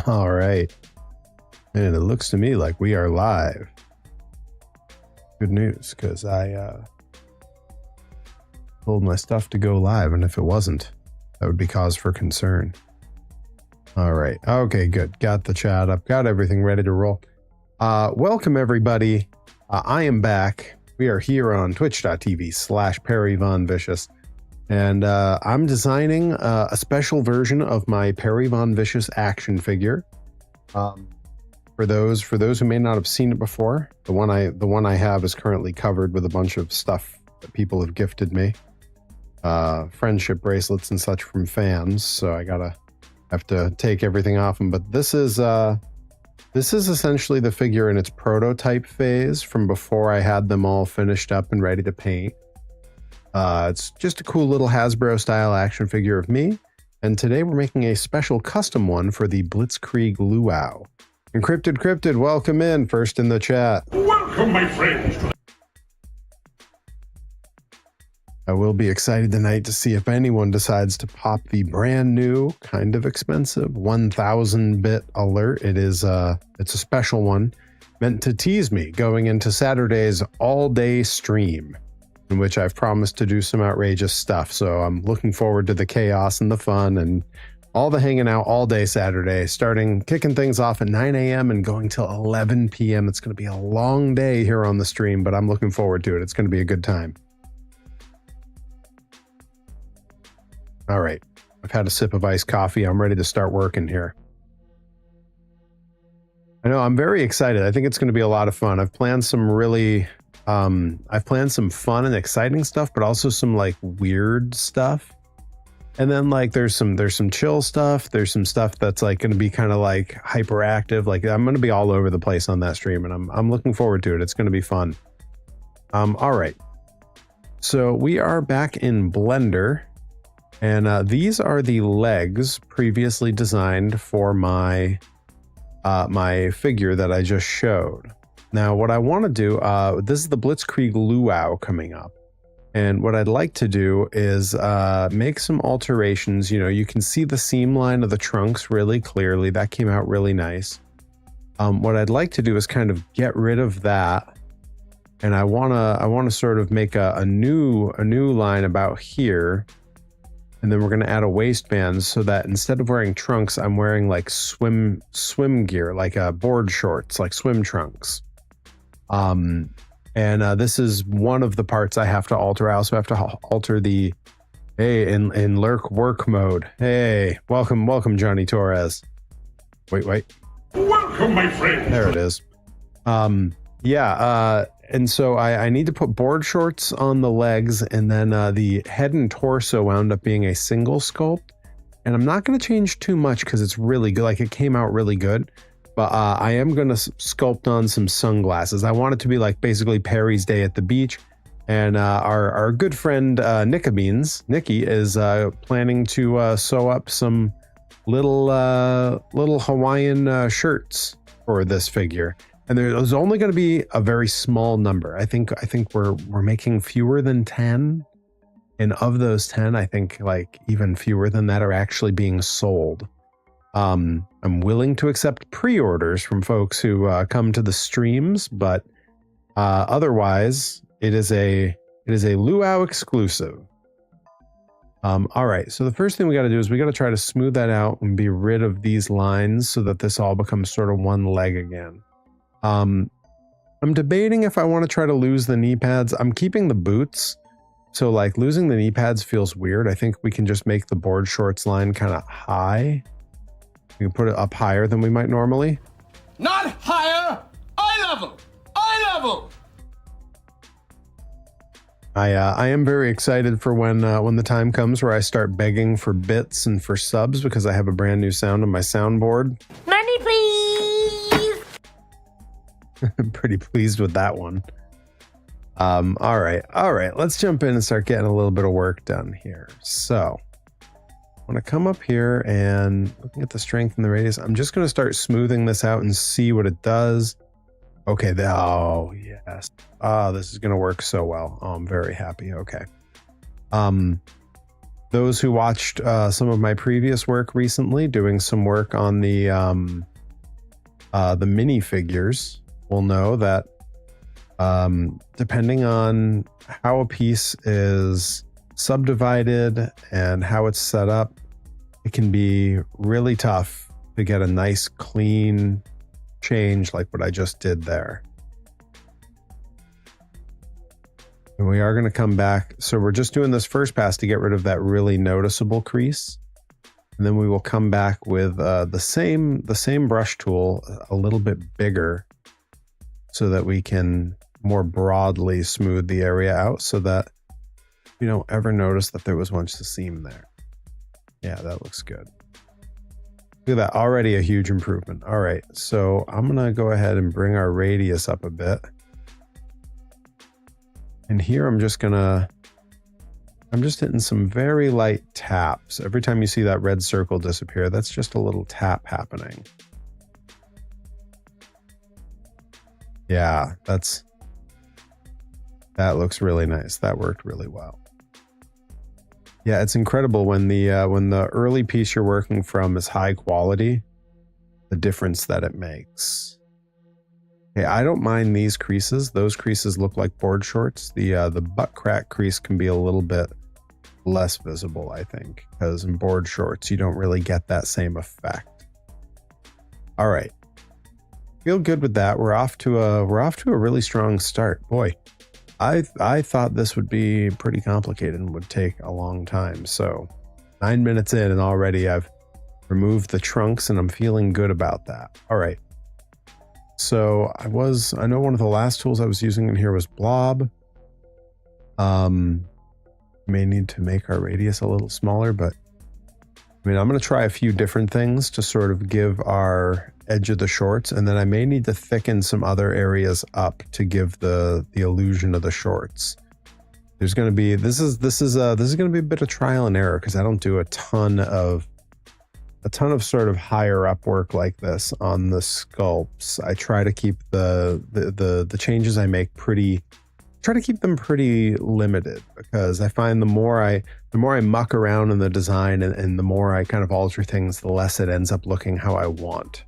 All right. And it looks to me like we are live. Good news, because I told my stuff to go live, and if it wasn't, that would be cause for concern. All right. Okay, good. Got the chat up. Got everything ready to roll. Welcome, everybody. I am back. We are here on twitch.tv/PerryVonVicious. And I'm designing a special version of my Perry Von Vicious action figure. For those who may not have seen it before, the one I have is currently covered with a bunch of stuff that people have gifted me, friendship bracelets and such from fans. So I have to take everything off them. But this is essentially the figure in its prototype phase from before I had them all finished up and ready to paint. It's just a cool little Hasbro style action figure of me, and today we're making a special custom one for the Blitzkrieg Luau. Encrypted Cryptid, welcome in, first in the chat. Welcome, my friends. I will be excited tonight to see if anyone decides to pop the brand new, kind of expensive 1000-bit alert. It's a special one meant to tease me going into Saturday's all-day stream, in which I've promised to do some outrageous stuff. So I'm looking forward to the chaos and the fun and all the hanging out all day Saturday, kicking things off at 9 a.m. and going till 11 p.m. It's going to be a long day here on the stream, but I'm looking forward to it. It's going to be a good time. All right. I've had a sip of iced coffee. I'm ready to start working here. I know I'm very excited. I think it's going to be a lot of fun. I've planned some fun and exciting stuff, but also some like weird stuff. And then like there's some chill stuff. There's some stuff that's like going to be kind of like hyperactive. Like I'm going to be all over the place on that stream, and I'm looking forward to it. It's going to be fun. All right. So we are back in Blender, and these are the legs previously designed for my figure that I just showed. Now, what I want to do, this is the Blitzkrieg Luau coming up. And what I'd like to do is make some alterations. You know, you can see the seam line of the trunks really clearly. That came out really nice. What I'd like to do is kind of get rid of that. And I want to sort of make a new line about here. And then we're going to add a waistband so that instead of wearing trunks, I'm wearing like swim gear, like board shorts, like swim trunks. This is one of the parts I have to alter. I also have to alter the, hey, in lurk work mode. Hey, welcome, Johnny Torres. Wait. Welcome, my friend. There it is. And so I need to put board shorts on the legs, and then the head and torso wound up being a single sculpt. And I'm not going to change too much because it's really good. Like it came out really good. But I am going to sculpt on some sunglasses. I want it to be like basically Perry's Day at the beach. And our good friend Nikki is planning to sew up some little Hawaiian shirts for this figure. And there's only going to be a very small number. I think we're making fewer than 10. And of those 10, I think like even fewer than that are actually being sold. I'm willing to accept pre-orders from folks who come to the streams, but otherwise it is a Luau exclusive. All right, so the first thing we got to do is we got to try to smooth that out and be rid of these lines so that this all becomes sort of one leg again. I'm debating if I want to try to lose the knee pads. I'm keeping the boots, so like losing the knee pads feels weird. I think we can just make the board shorts line kind of high. We can put it up higher than we might normally. Not higher, eye level. I am very excited for when the time comes where I start begging for bits and for subs because I have a brand new sound on my soundboard. Money, please. I'm pretty pleased with that one. All right. Let's jump in and start getting a little bit of work done here. So I want to come up here and looking at the strength and the radius. I'm just going to start smoothing this out and see what it does. Okay. Oh, yes. This is going to work so well. Oh, I'm very happy. Okay. The those who watched some of my previous work recently, doing some work on the minifigures, will know that depending on how a piece is subdivided and how it's set up, it can be really tough to get a nice clean change like what I just did there. And we are going to come back. So we're just doing this first pass to get rid of that really noticeable crease. And then we will come back with the same brush tool, a little bit bigger, so that we can more broadly smooth the area out so that you don't ever notice that there was once a seam there. Yeah, that looks good. Look at that, already a huge improvement. All right, so I'm gonna go ahead and bring our radius up a bit. And here I'm just hitting some very light taps. Every time you see that red circle disappear, that's just a little tap happening. Yeah, that looks really nice. That worked really well. Yeah, it's incredible when the early piece you're working from is high quality, the difference that it makes. Okay, I don't mind these creases. Those creases look like board shorts. The butt crack crease can be a little bit less visible, I think, because in board shorts you don't really get that same effect. All right, feel good with that. We're off to a really strong start. Boy, I thought this would be pretty complicated and would take a long time. So 9 minutes in and already I've removed the trunks and I'm feeling good about that. All right. So I know one of the last tools I was using in here was Blob. May need to make our radius a little smaller, but I mean, I'm going to try a few different things to sort of give our edge of the shorts, and then I may need to thicken some other areas up to give the illusion of the shorts. There's going to be this is going to be a bit of trial and error because I don't do a ton of sort of higher up work like this on the sculpts. I try to keep the changes I make pretty limited, because I find the more I muck around in the design and the more I kind of alter things, the less it ends up looking how I want.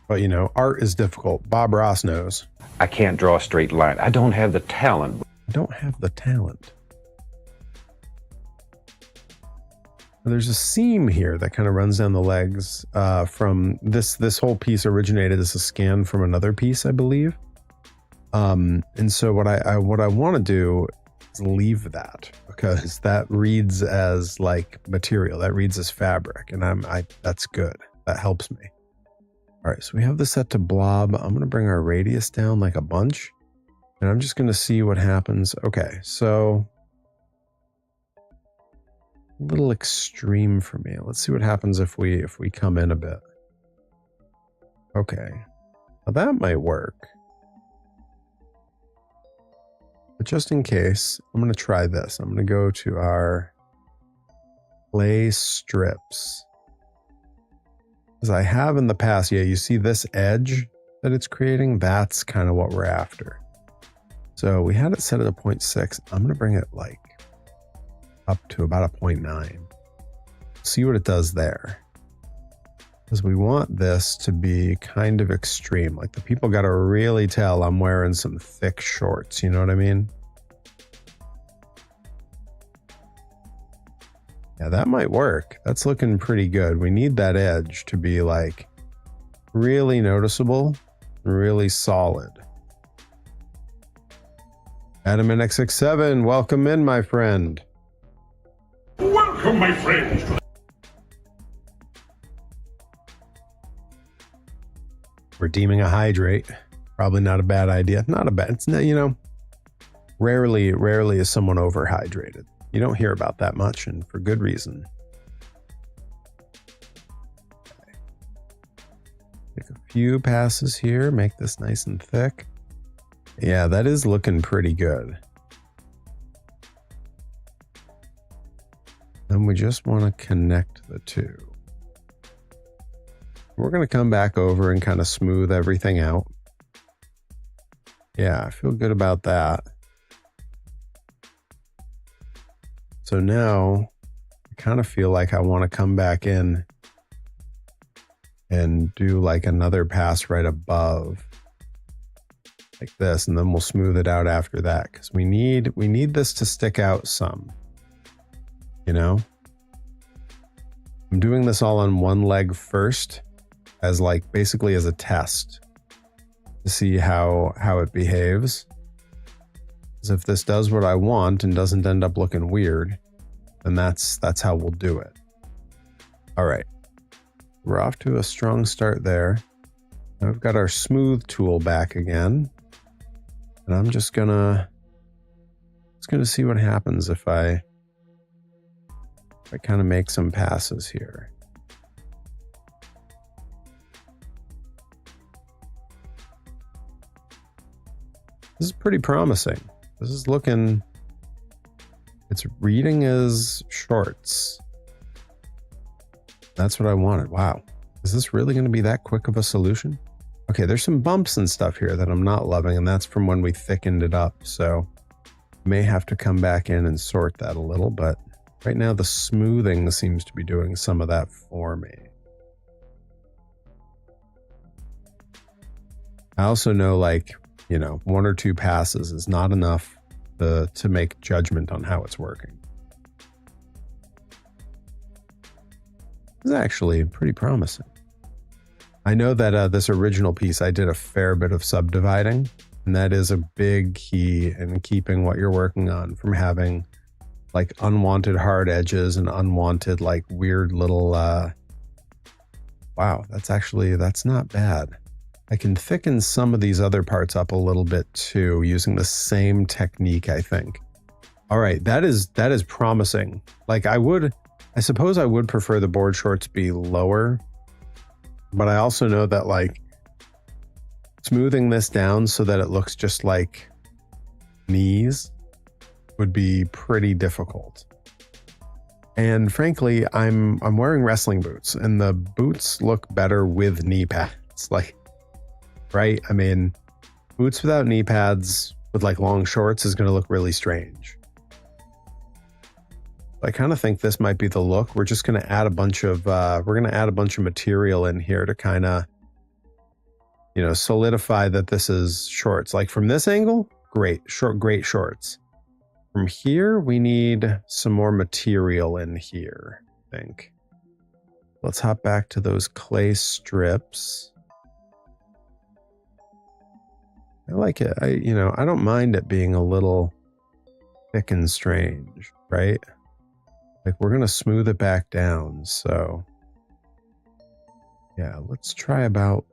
But you know, art is difficult. Bob Ross knows. I can't draw a straight line. I don't have the talent. I don't have the talent. There's a seam here that kind of runs down the legs from this whole piece originated as a scan from another piece, I believe. And so what I want to do is leave that, because that reads as like material, that reads as fabric, and that's good. That helps me. All right, so we have this set to blob. I'm going to bring our radius down like a bunch, and I'm just going to see what happens. Okay, so a little extreme for me. Let's see what happens if we come in a bit. Okay, now that might work. But just in case, I'm going to try this. I'm going to go to our clay strips. As I have in the past, yeah, you see this edge that it's creating? That's kind of what we're after. So we had it set at a 0.6. I'm going to bring it like up to about a 0.9. See what it does there. Because we want this to be kind of extreme. Like the people got to really tell I'm wearing some thick shorts. You know what I mean? Yeah, that might work. That's looking pretty good. We need that edge to be like really noticeable, really solid. Adam NX67, welcome in, my friend. Welcome, my friends. Redeeming a hydrate. Probably not a bad idea. Not a bad, it's not, you know, rarely is someone overhydrated. You don't hear about that much, and for good reason. Okay. Take a few passes here, make this nice and thick. Yeah, that is looking pretty good. Then we just want to connect the two. We're going to come back over and kind of smooth everything out. Yeah, I feel good about that. So now I kind of feel like I want to come back in and do like another pass right above like this, and then we'll smooth it out after that, because we need this to stick out some, you know. I'm doing this all on one leg first, as like basically as a test to see how it behaves. Because if this does what I want and doesn't end up looking weird, then that's how we'll do it. All right, we're off to a strong start there. Now we've got our smooth tool back again, and I'm just gonna see what happens if I kind of make some passes here. This is pretty promising. This is looking, it's reading as shorts. That's what I wanted. Wow. Is this really going to be that quick of a solution? Okay, there's some bumps and stuff here that I'm not loving, and that's from when we thickened it up. So may have to come back in and sort that a little, but right now the smoothing seems to be doing some of that for me. I also know, like, you know, 1 or 2 passes is not enough to make judgment on how it's working. It's actually pretty promising. I know that this original piece, I did a fair bit of subdividing, and that is a big key in keeping what you're working on from having like unwanted hard edges and unwanted like weird little, wow, that's not bad. I can thicken some of these other parts up a little bit too, using the same technique, I think. All right, that is promising. Like I suppose I would prefer the board shorts be lower, but I also know that like smoothing this down so that it looks just like knees would be pretty difficult. And frankly, I'm wearing wrestling boots, and the boots look better with knee pads. Like, right? I mean, boots without knee pads with like long shorts is going to look really strange. I kind of think this might be the look. We're just going to add a bunch of material in here to kind of, you know, solidify that this is shorts. Like from this angle, great shorts. From here, we need some more material in here, I think. Let's hop back to those clay strips. I like it. I don't mind it being a little thick and strange, right? Like we're going to smooth it back down. So yeah, let's try about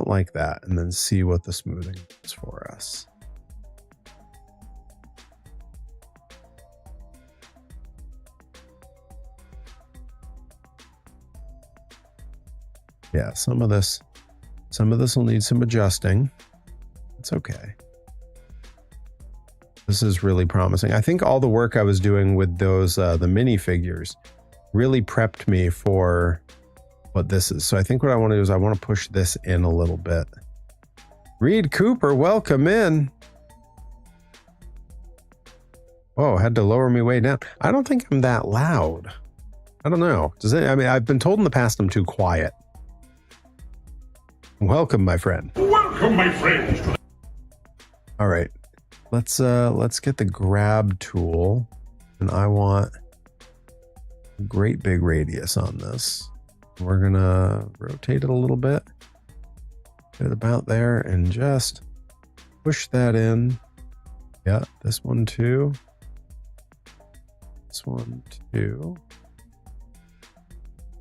like that and then see what the smoothing is for us. Yeah, some of this will need some adjusting. It's okay. This is really promising. I think all the work I was doing with those, the minifigures really prepped me for what this is. So I think what I want to do is I want to push this in a little bit. Reed Cooper, welcome in. Oh, had to lower me way down. I don't think I'm that loud. I don't know. I've been told in the past I'm too quiet. Welcome, my friend. Welcome, my friend. All right. Let's get the grab tool, and I want a great big radius on this. We're gonna rotate it a little bit, get it about there, and just push that in. Yeah, this one too. This one too.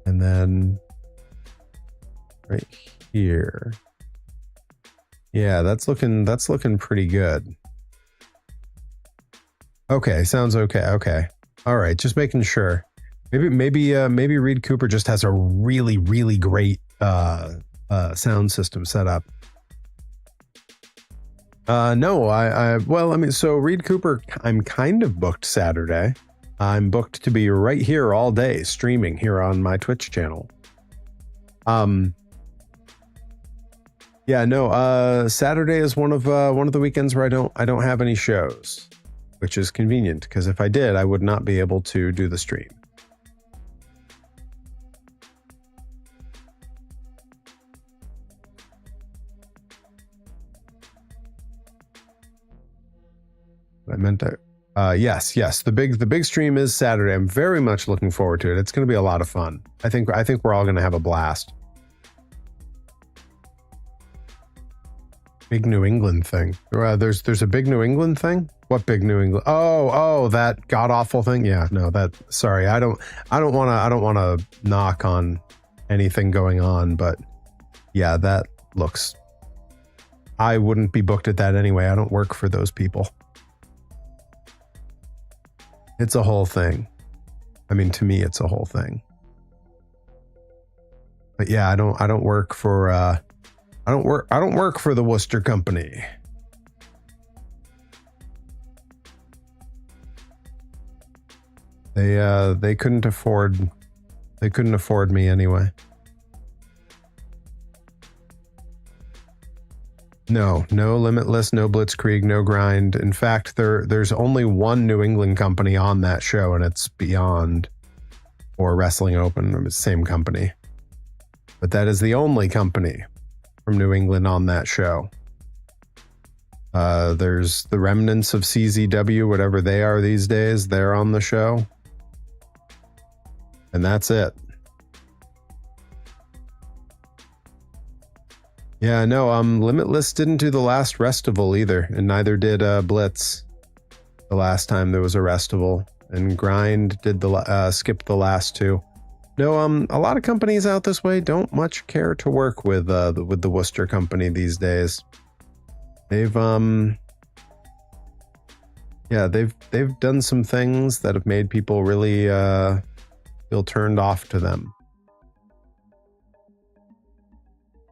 And then right here. Yeah, that's looking pretty good. Okay, sounds okay. Okay. All right, just making sure. Maybe Reed Cooper just has a really, really great sound system set up. No, so Reed Cooper, I'm kind of booked Saturday. I'm booked to be right here all day streaming here on my Twitch channel. Yeah, Yeah, no, Saturday is one of the weekends where I don't have any shows, which is convenient because if I did, I would not be able to do the stream. I meant to. Yes. The big stream is Saturday. I'm very much looking forward to it. It's going to be a lot of fun. I think we're all going to have a blast. Big New England thing. There's a big New England thing. What big New England? Oh, that god awful thing. Yeah, no, that. Sorry, I don't want to knock on anything going on, but yeah, that looks. I wouldn't be booked at that anyway. I don't work for those people. It's a whole thing. I mean, to me, it's a whole thing. But yeah, I don't work for. I don't work for the Worcester Company. They couldn't afford me anyway. No Limitless, no Blitzkrieg, no Grind. In fact, there's only one New England company on that show, and it's Beyond or Wrestling Open, same company. But that is the only company from New England on that show. There's the remnants of CZW, whatever they are these days, they're on the show. And that's it. Yeah, no, Limitless didn't do the last Restival either, and neither did Blitz the last time there was a Restival, and Grind did skip the last two. No, a lot of companies out this way don't much care to work with the Worcester Company these days. They've done some things that have made people really feel turned off to them.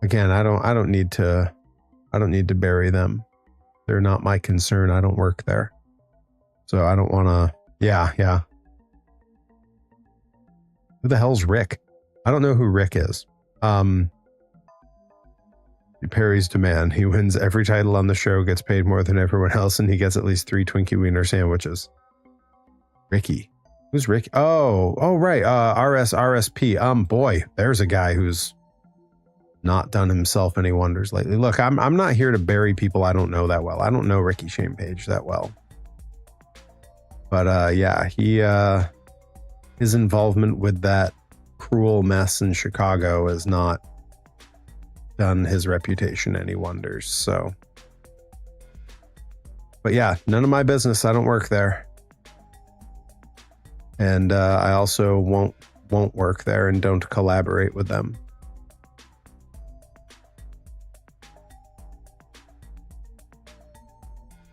Again, I don't need to bury them. They're not my concern. I don't work there. So I don't want to. Yeah. Who the hell's Rick? I don't know who Rick is. Perry's demand. He wins every title on the show, gets paid more than everyone else, and he gets at least 3 Twinkie Wiener sandwiches. Ricky. Who's Ricky? Oh, right. RSP. Boy, there's a guy who's not done himself any wonders lately. Look, I'm not here to bury people I don't know that well. I don't know Ricky Shane Page that well. But yeah, his involvement with that cruel mess in Chicago has not done his reputation any wonders. So, but yeah, none of my business. I don't work there, and I also won't work there and don't collaborate with them.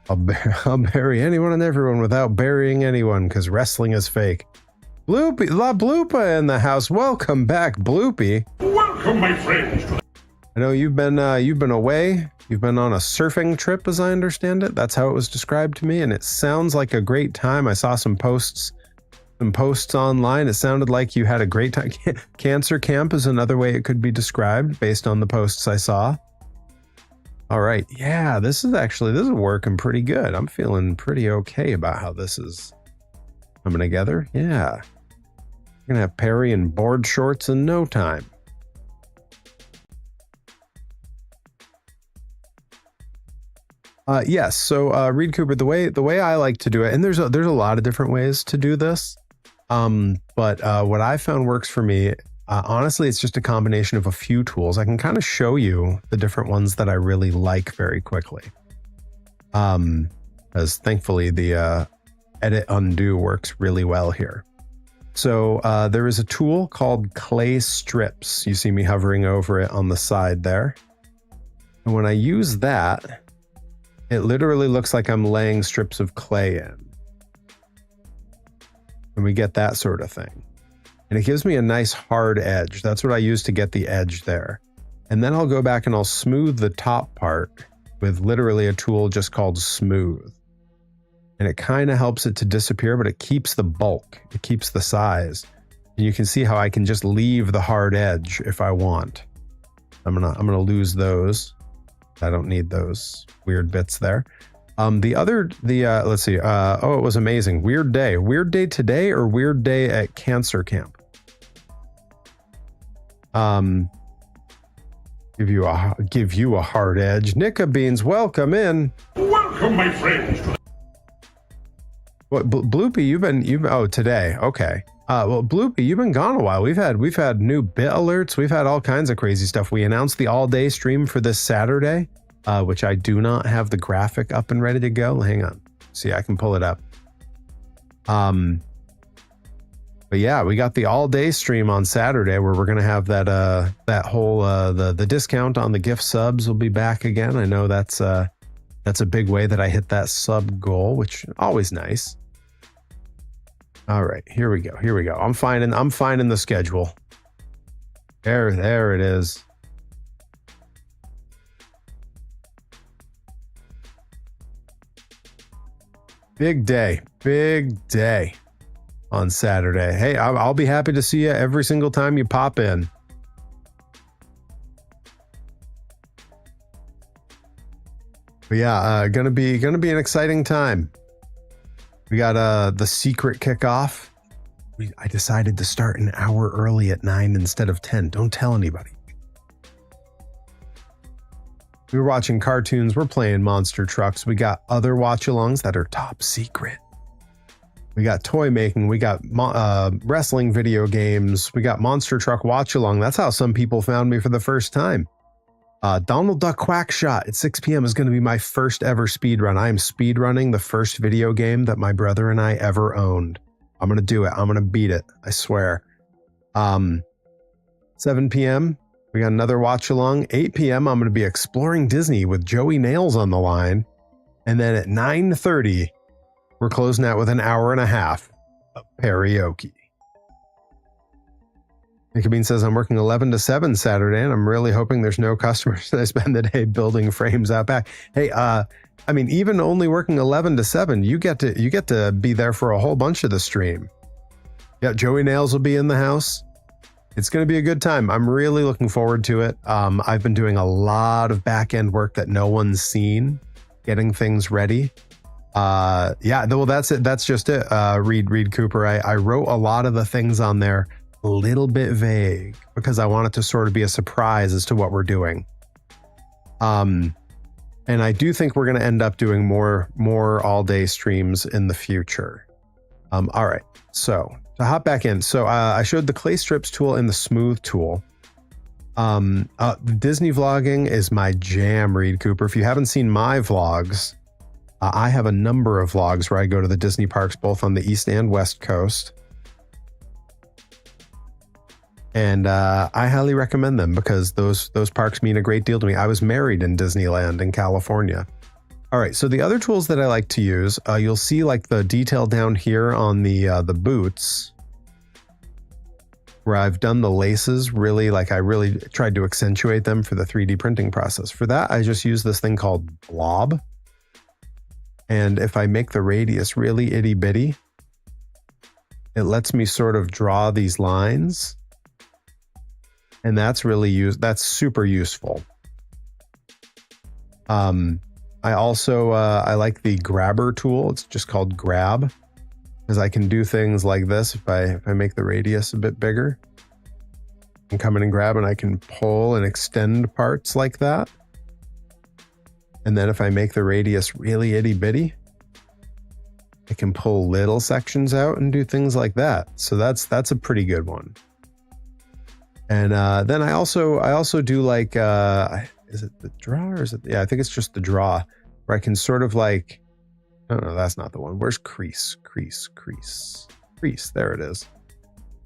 I'll bury anyone and everyone without burying anyone, because wrestling is fake. Bloopy, La Bloopa in the house. Welcome back, Bloopy. Welcome, my friends. I know you've been away. You've been on a surfing trip, as I understand it. That's how it was described to me, and it sounds like a great time. I saw some posts online. It sounded like you had a great time. Cancer camp is another way it could be described based on the posts I saw. All right. Yeah, this is working pretty good. I'm feeling pretty okay about how this is coming together. Yeah. We're going to have Perry in board shorts in no time. Yes. So, Reed Cooper, the way I like to do it, and there's a lot of different ways to do this. But what I found works for me, honestly, it's just a combination of a few tools. I can kind of show you the different ones that I really like very quickly. As thankfully the edit undo works really well here. So there is a tool called Clay Strips. You see me hovering over it on the side there. And when I use that, it literally looks like I'm laying strips of clay in. And we get that sort of thing. And it gives me a nice hard edge. That's what I use to get the edge there. And then I'll go back and I'll smooth the top part with literally a tool just called Smooth. And it kind of helps it to disappear, but it keeps the bulk. It keeps the size. And you can see how I can just leave the hard edge if I want. I'm gonna lose those. I don't need those weird bits there. Let's see. Oh, it was amazing. Weird day today or weird day at cancer camp. Give you a hard edge. Nicka Beans, welcome in. Welcome, my friends. What, Bloopy? You've been today. Okay. Well, Bloopy, you've been gone a while. We've had new bit alerts. We've had all kinds of crazy stuff. We announced the all-day stream for this Saturday, which I do not have the graphic up and ready to go. Hang on. See, I can pull it up. But yeah, we got the all-day stream on Saturday where we're gonna have that whole the discount on the gift subs will be back again. I know that's a big way that I hit that sub goal, which always nice. All right, here we go. I'm finding the schedule. There it is. Big day on Saturday. Hey, I'll be happy to see you every single time you pop in. But yeah, gonna be an exciting time. We got the secret kickoff. I decided to start an hour early at 9 instead of 10. Don't tell anybody. We were watching cartoons. We're playing monster trucks. We got other watch-alongs that are top secret. We got toy making. We got wrestling video games. We got monster truck watch-along. That's how some people found me for the first time. Donald Duck Quackshot at 6 p.m. is going to be my first ever speed run. I am speed running the first video game that my brother and I ever owned. I'm going to do it. I'm going to beat it. I swear. 7 p.m. we got another watch along. 8 p.m. I'm going to be exploring Disney with Joey Nails on the line. And then at 9:30, we're closing out with an hour and a half of karaoke. Nicka Bean says, I'm working 11 to 7 Saturday, and I'm really hoping there's no customers. I spend the day building frames out back. Hey, I mean, even only working 11 to 7, you get to be there for a whole bunch of the stream. Yeah, Joey Nails will be in the house. It's going to be a good time. I'm really looking forward to it. I've been doing a lot of back-end work that no one's seen, getting things ready. Yeah, well, that's it. That's just it. Reed Cooper. I wrote a lot of the things on there a little bit vague because I want it to sort of be a surprise as to what we're doing. And I do think we're going to end up doing more all-day streams in the future. All right, so to hop back in. So I showed the clay strips tool and the smooth tool. Disney vlogging is my jam, Reed Cooper. If you haven't seen my vlogs, I have a number of vlogs where I go to the Disney parks, both on the East and West Coast. And I highly recommend them because those parks mean a great deal to me. I was married in Disneyland in California. All right, so the other tools that I like to use, you'll see like the detail down here on the boots, where I've done the laces really, like I really tried to accentuate them for the 3D printing process. For that, I just use this thing called Blob. And if I make the radius really itty bitty, it lets me sort of draw these lines. And that's super useful. I also, I like the grabber tool. It's just called grab, because I can do things like this. If I make the radius a bit bigger, I can come in and grab and I can pull and extend parts like that. And then if I make the radius really itty bitty, I can pull little sections out and do things like that. So that's a pretty good one. And then I also do like, is it the draw or is it? Yeah, I think it's just the draw, where I can sort of like, oh no, that's not the one. Where's crease? Crease. There it is.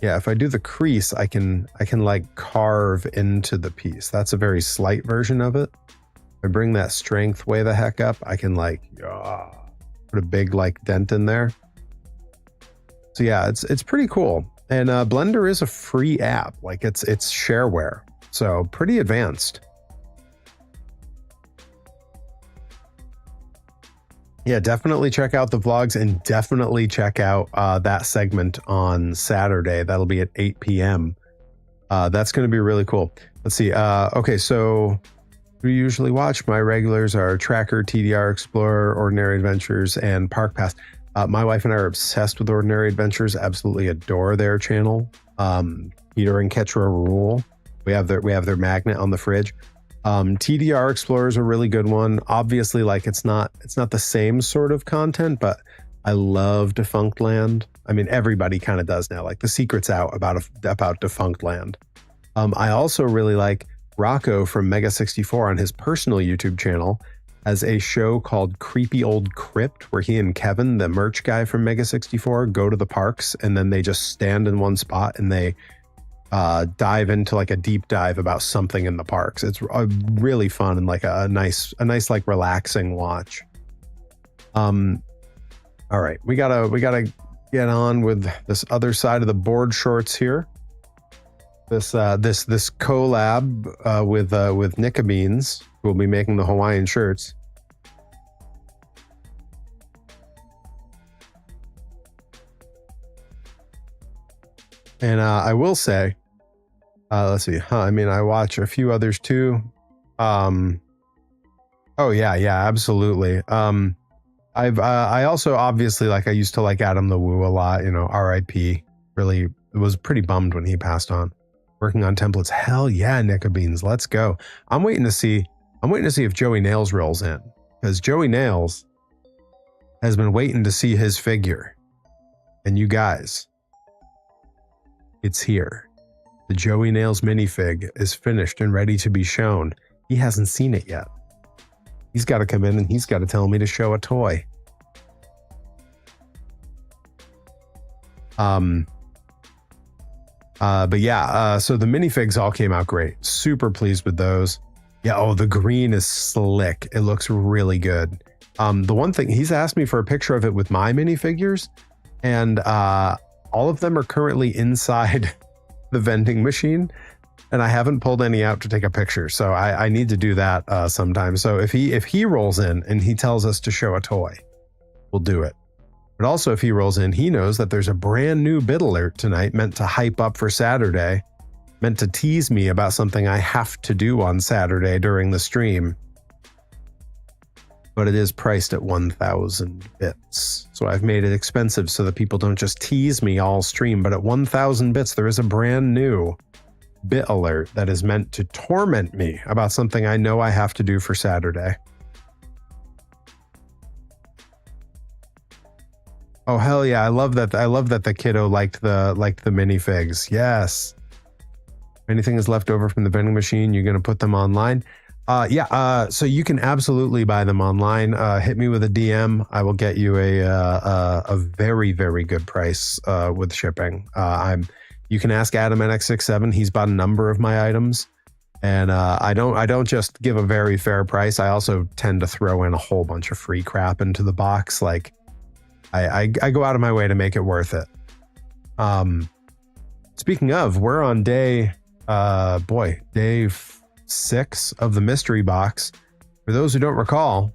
Yeah, if I do the crease, I can like carve into the piece. That's a very slight version of it. If I bring that strength way the heck up, I can like put a big like dent in there. So yeah, it's pretty cool. And Blender is a free app. Like it's shareware, so pretty advanced. Yeah, definitely check out the vlogs and definitely check out that segment on Saturday. That'll be at 8 p.m. That's going to be really cool. Let's see. Okay, so who usually watch. My regulars are Tracker, TDR Explorer, Ordinary Adventures, and Park Pass. My wife and I are obsessed with Ordinary Adventures. Absolutely adore their channel. Peter and Ketra rule. We have their magnet on the fridge. TDR Explorer is a really good one. Obviously, like it's not the same sort of content, but I love Defunct Land. I mean, everybody kind of does now. Like the secret's out about Defunct Land. I also really like Rocco from Mega 64 on his personal YouTube channel has a show called Creepy Old Crypt, where he and Kevin, the merch guy from Mega 64, go to the parks and then they just stand in one spot and they dive into like a deep dive about something in the parks. It's really fun and like a nice like relaxing watch. All right, we gotta get on with this other side of the board shorts here. This collab with Nika Beans, who will be making the Hawaiian shirts. And I will say, let's see. I mean, I watch a few others too. Oh yeah, absolutely. I also obviously like I used to like Adam the Woo a lot. You know, R.I.P. Really was pretty bummed when he passed on. Working on templates, hell yeah, Nika Beans, let's go. I'm waiting to see if Joey Nails rolls in, because Joey Nails has been waiting to see his figure, and you guys, it's here. The Joey Nails minifig is finished and ready to be shown. He hasn't seen it yet. He's got to come in and he's got to tell me to show a toy. But yeah, so the minifigs all came out great. Super pleased with those. Yeah, oh, the green is slick. It looks really good. The one thing, he's asked me for a picture of it with my minifigures, and all of them are currently inside the vending machine, and I haven't pulled any out to take a picture. So I need to do that sometime. So if he rolls in and he tells us to show a toy, we'll do it. But also if he rolls in, he knows that there's a brand new bid alert tonight meant to hype up for Saturday, meant to tease me about something I have to do on Saturday during the stream. But it is priced at 1,000 bits. So I've made it expensive so that people don't just tease me all stream. But at 1,000 bits, there is a brand new bit alert that is meant to torment me about something I know I have to do for Saturday. Oh hell yeah, I love that the kiddo liked the minifigs. Yes. If anything is left over from the vending machine, you're gonna put them online. So you can absolutely buy them online. Hit me with a DM. I will get you a very, very good price with shipping. You can ask Adam NX67. He's bought a number of my items, and I don't just give a very fair price. I also tend to throw in a whole bunch of free crap into the box. Like I go out of my way to make it worth it. Speaking of, we're on day 6 of the mystery box. For those who don't recall,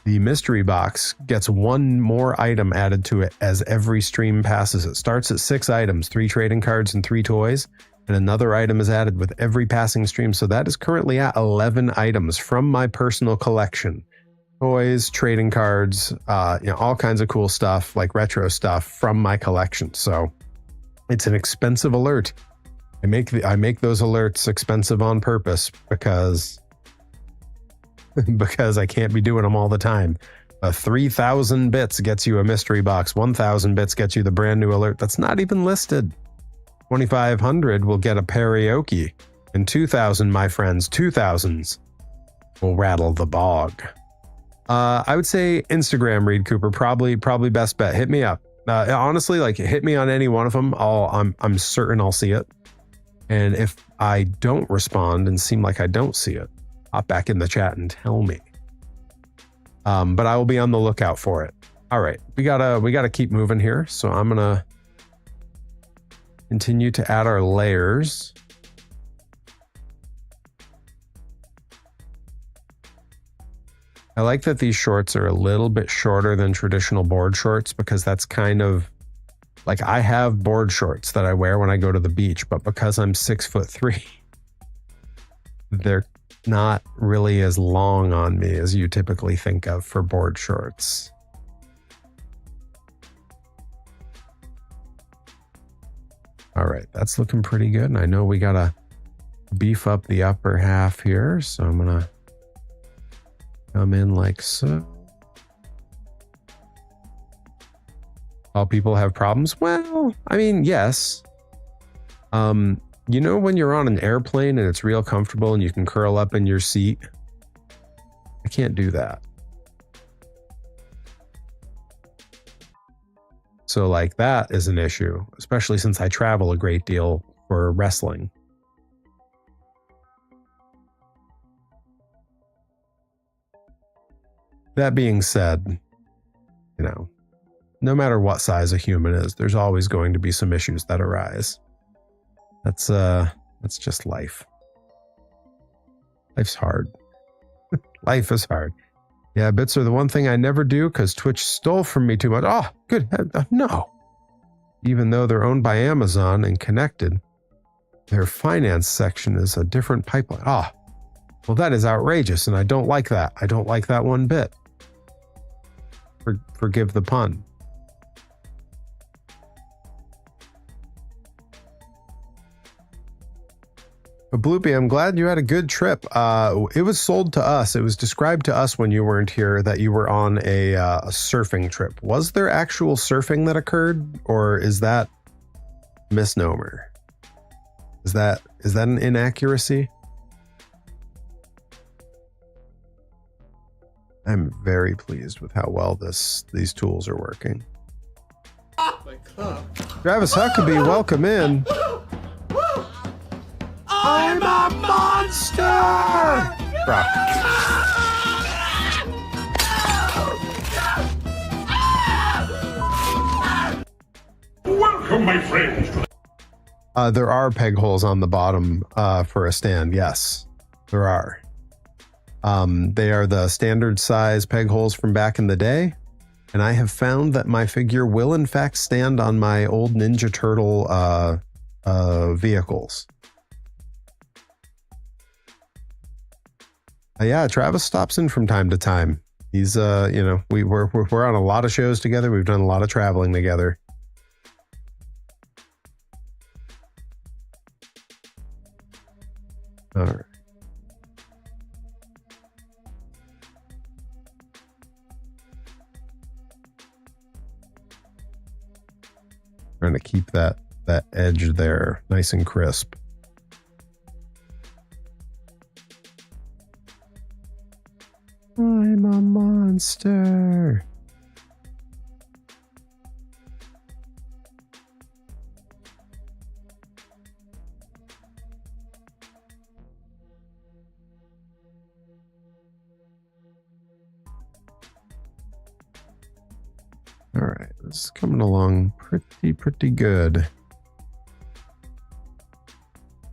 the mystery box gets one more item added to it as every stream passes. It starts at 6 items, 3 trading cards and 3 toys, and another item is added with every passing stream. So that is currently at 11 items from my personal collection. Toys, trading cards, all kinds of cool stuff, like retro stuff from my collection. So it's an expensive alert. I make those alerts expensive on purpose because I can't be doing them all the time. 3,000 bits gets you a mystery box. 1,000 bits gets you the brand new alert that's not even listed. 2,500 will get a karaoke, and 2,000, my friends, 2,000s will rattle the bog. I would say Instagram, Reed Cooper, probably best bet. Hit me up. Honestly, like hit me on any one of them. I'm certain I'll see it. And if I don't respond and seem like I don't see it, hop back in the chat and tell me. But I will be on the lookout for it. All right, we gotta keep moving here. So I'm gonna continue to add our layers. I like that these shorts are a little bit shorter than traditional board shorts because that's kind of Like I have board shorts that I wear when I go to the beach, but because I'm 6'3", they're not really as long on me as you typically think of for board shorts. All right, that's looking pretty good. And I know we gotta beef up the upper half here, so I'm gonna come in like so. All people have problems? Well, I mean, yes. You know when you're on an airplane and it's real comfortable and you can curl up in your seat? I can't do that. So like that is an issue, especially since I travel a great deal for wrestling. That being said, you know, no matter what size a human is, there's always going to be some issues that arise. That's just life. Life's hard. Life is hard. Yeah, bits are the one thing I never do because Twitch stole from me too much. Oh, good. No. Even though they're owned by Amazon and connected, their finance section is a different pipeline. Ah, well, that is outrageous, and I don't like that. I don't like that one bit. Forgive the pun. But Bloopy, I'm glad you had a good trip. It was sold to us. It was described to us when you weren't here that you were on a surfing trip. Was there actual surfing that occurred, or is that misnomer? Is that an inaccuracy? I'm very pleased with how well these tools are working. Travis Huckabee, welcome in. I'm a monster! Bro. Welcome, my friends. There are peg holes on the bottom for a stand. Yes, there are. They are the standard size peg holes from back in the day. And I have found that my figure will in fact stand on my old Ninja Turtle vehicles. Yeah, Travis stops in from time to time. He's, you know, we're on a lot of shows together. We've done a lot of traveling together. All right. Trying to keep that edge there nice and crisp. I'm a monster. All right, this is coming along pretty good.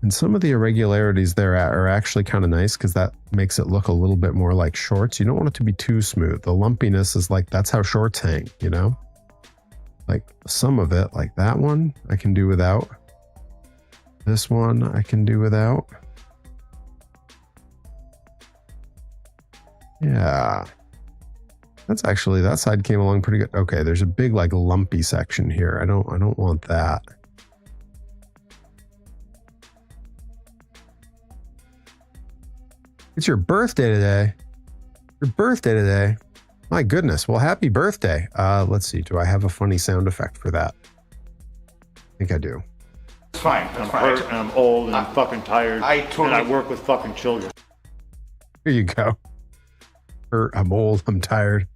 And some of the irregularities there are actually kind of nice because that makes it look a little bit more like shorts. You don't want it to be too smooth. The lumpiness is like, that's how shorts hang, you know? Like some of it, like that one, I can do without. This one, I can do without. Yeah. That's actually, that side came along pretty good. Okay, there's a big like lumpy section here. I don't want that. It's your birthday today. Your birthday today. My goodness. Well, happy birthday. Let's see. Do I have a funny sound effect for that? I think I do. It's fine. I'm hurt and I'm old and I'm fucking tired. And I work with fucking children. Here you go. Hurt, I'm old, I'm tired.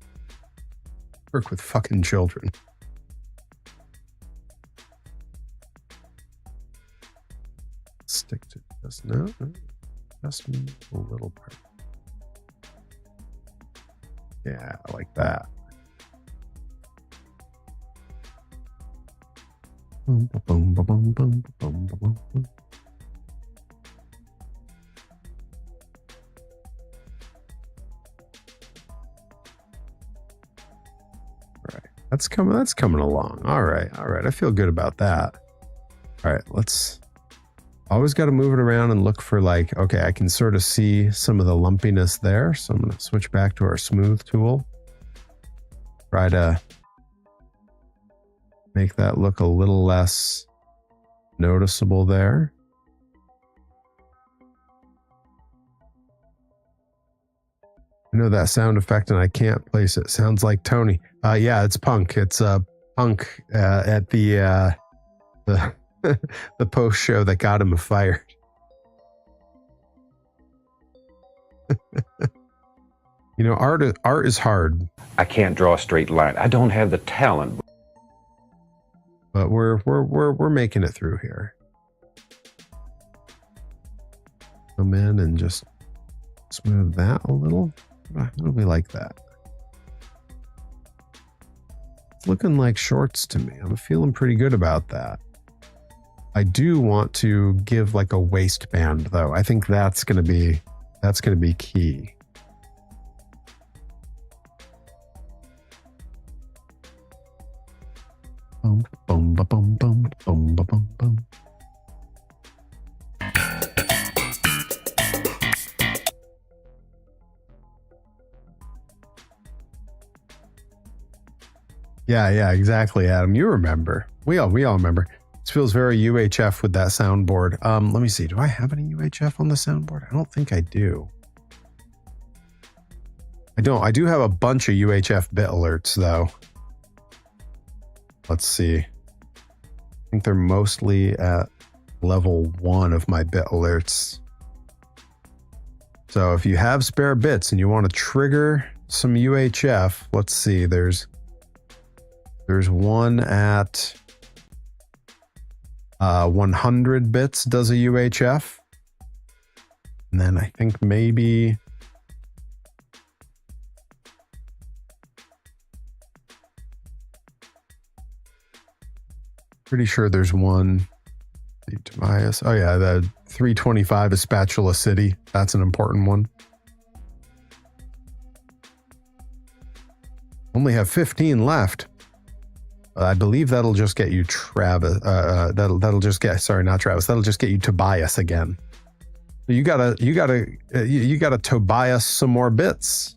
Work with fucking children. Stick to this. No. Just a little part. Yeah, I like that. Boom, boom, boom, boom, boom, boom, boom, boom. Right, That's coming along. All right. I feel good about that. All right, let's always got to move it around and look for like, okay, I can sort of see some of the lumpiness there. So I'm going to switch back to our smooth tool. Try to make that look a little less noticeable there. I know that sound effect and I can't place it. Sounds like Tony. Yeah, it's Punk. It's Punk at the the post show that got him fired. You know, art is hard. I can't draw a straight line. I don't have the talent. But we're making it through here. Come in and just smooth that a little. How do we like that? It's looking like shorts to me. I'm feeling pretty good about that. I do want to give like a waistband though. I think that's gonna be key. Boom, boom, ba, boom, boom, boom, ba, boom, boom. Yeah, exactly, Adam. You remember. We all remember. This feels very UHF with that soundboard. Let me see. Do I have any UHF on the soundboard? I don't think I do. I don't. I do have a bunch of UHF bit alerts though. Let's see. I think they're mostly at level 1 of my bit alerts. So if you have spare bits and you want to trigger some UHF, let's see. There's one at 100 bits does a UHF. And then I think maybe pretty sure there's one. Tobias. Oh yeah, the 325 is Spatula City. That's an important one. Only have 15 left. I believe that'll just get you Travis. That'll just get, sorry, not Travis. That'll just get you Tobias again. You gotta Tobias some more bits.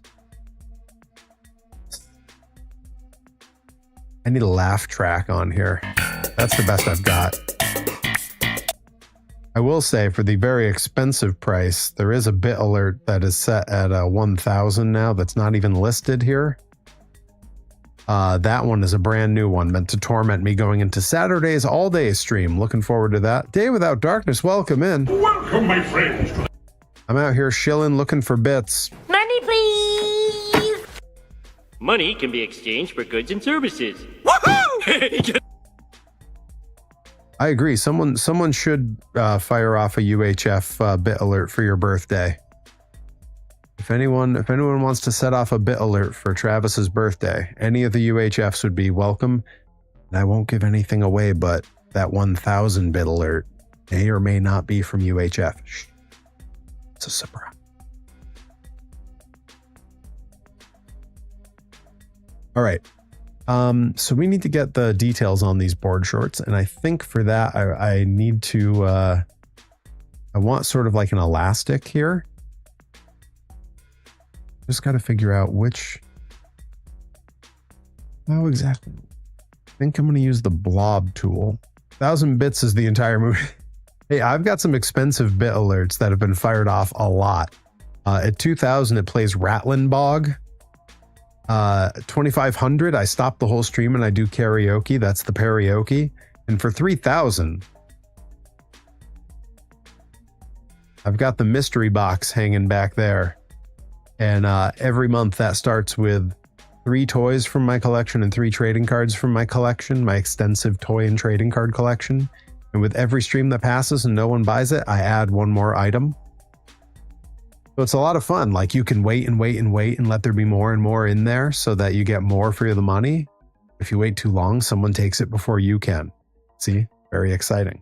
I need a laugh track on here. That's the best I've got. I will say for the very expensive price, there is a bit alert that is set at 1,000 now. That's not even listed here. That one is a brand new one meant to torment me going into Saturday's all-day stream. Looking forward to that. Day Without Darkness, welcome in. Welcome, my friends. I'm out here shilling, looking for bits. Money, please. Money can be exchanged for goods and services. Woohoo! I agree. Someone should fire off a UHF bit alert for your birthday. If anyone wants to set off a bit alert for Travis's birthday, any of the UHFs would be welcome. And I won't give anything away, but that 1,000 bit alert may or may not be from UHF. Shh. It's a surprise. All right. So we need to get the details on these board shorts. And I think for that, I need to, I want sort of like an elastic here. Just got to figure out how exactly. I think I'm going to use the blob tool. 1,000 bits is the entire movie. Hey, I've got some expensive bit alerts that have been fired off a lot. At 2,000, it plays Ratlin Bog. 2,500, I stop the whole stream and I do karaoke. That's the karaoke. And for 3,000, I've got the mystery box hanging back there. And every month that starts with 3 toys from my collection and 3 trading cards from my collection, my extensive toy and trading card collection. And with every stream that passes and no one buys it, I add one more item. So it's a lot of fun. Like you can wait and wait and wait and let there be more and more in there so that you get more for the money. If you wait too long, someone takes it before you can. See? Very exciting.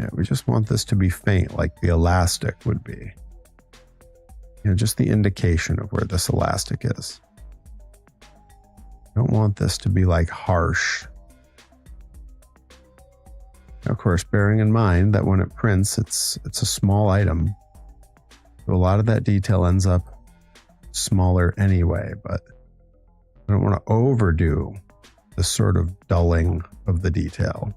Yeah, we just want this to be faint like the elastic would be. Just the indication of where this elastic is. Don't want this to be like harsh. Of course, bearing in mind that when it prints, it's a small item. So a lot of that detail ends up smaller anyway, but I don't want to overdo the sort of dulling of the detail.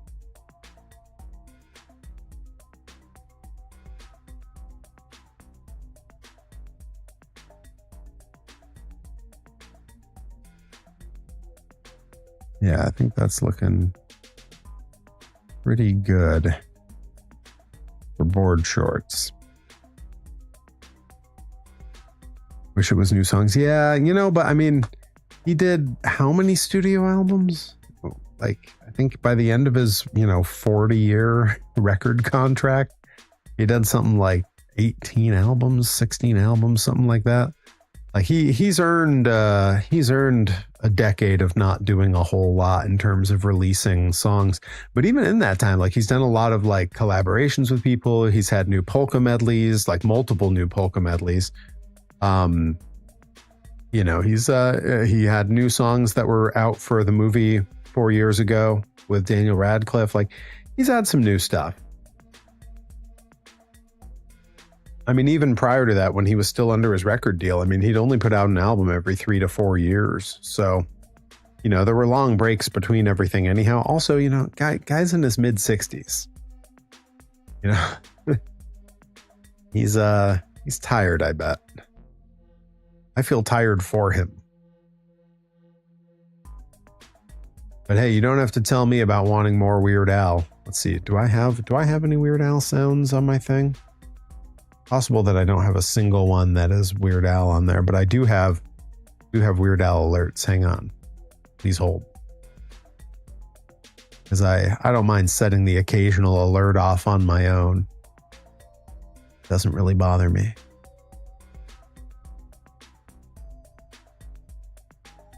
Yeah, I think that's looking pretty good for board shorts. Wish it was new songs. Yeah, but I mean, he did how many studio albums? Like, I think by the end of his, 40-year record contract, he did something like 18 albums, 16 albums, something like that. Like he's earned a decade of not doing a whole lot in terms of releasing songs. But even in that time, like he's done a lot of like collaborations with people. He's had new polka medleys, like multiple new polka medleys. He had new songs that were out for the movie 4 years ago with Daniel Radcliffe. Like he's had some new stuff. I mean, even prior to that, when he was still under his record deal, I mean, he'd only put out an album every 3 to 4 years. So, there were long breaks between everything anyhow. Also, guy's in his mid 60s. He's tired, I bet. I feel tired for him. But hey, you don't have to tell me about wanting more Weird Al. Let's see. Do I have any Weird Al sounds on my thing? Possible that I don't have a single one that is Weird Al on there, but I do have Weird Al alerts. Hang on. Please hold. Because I don't mind setting the occasional alert off on my own. Doesn't really bother me.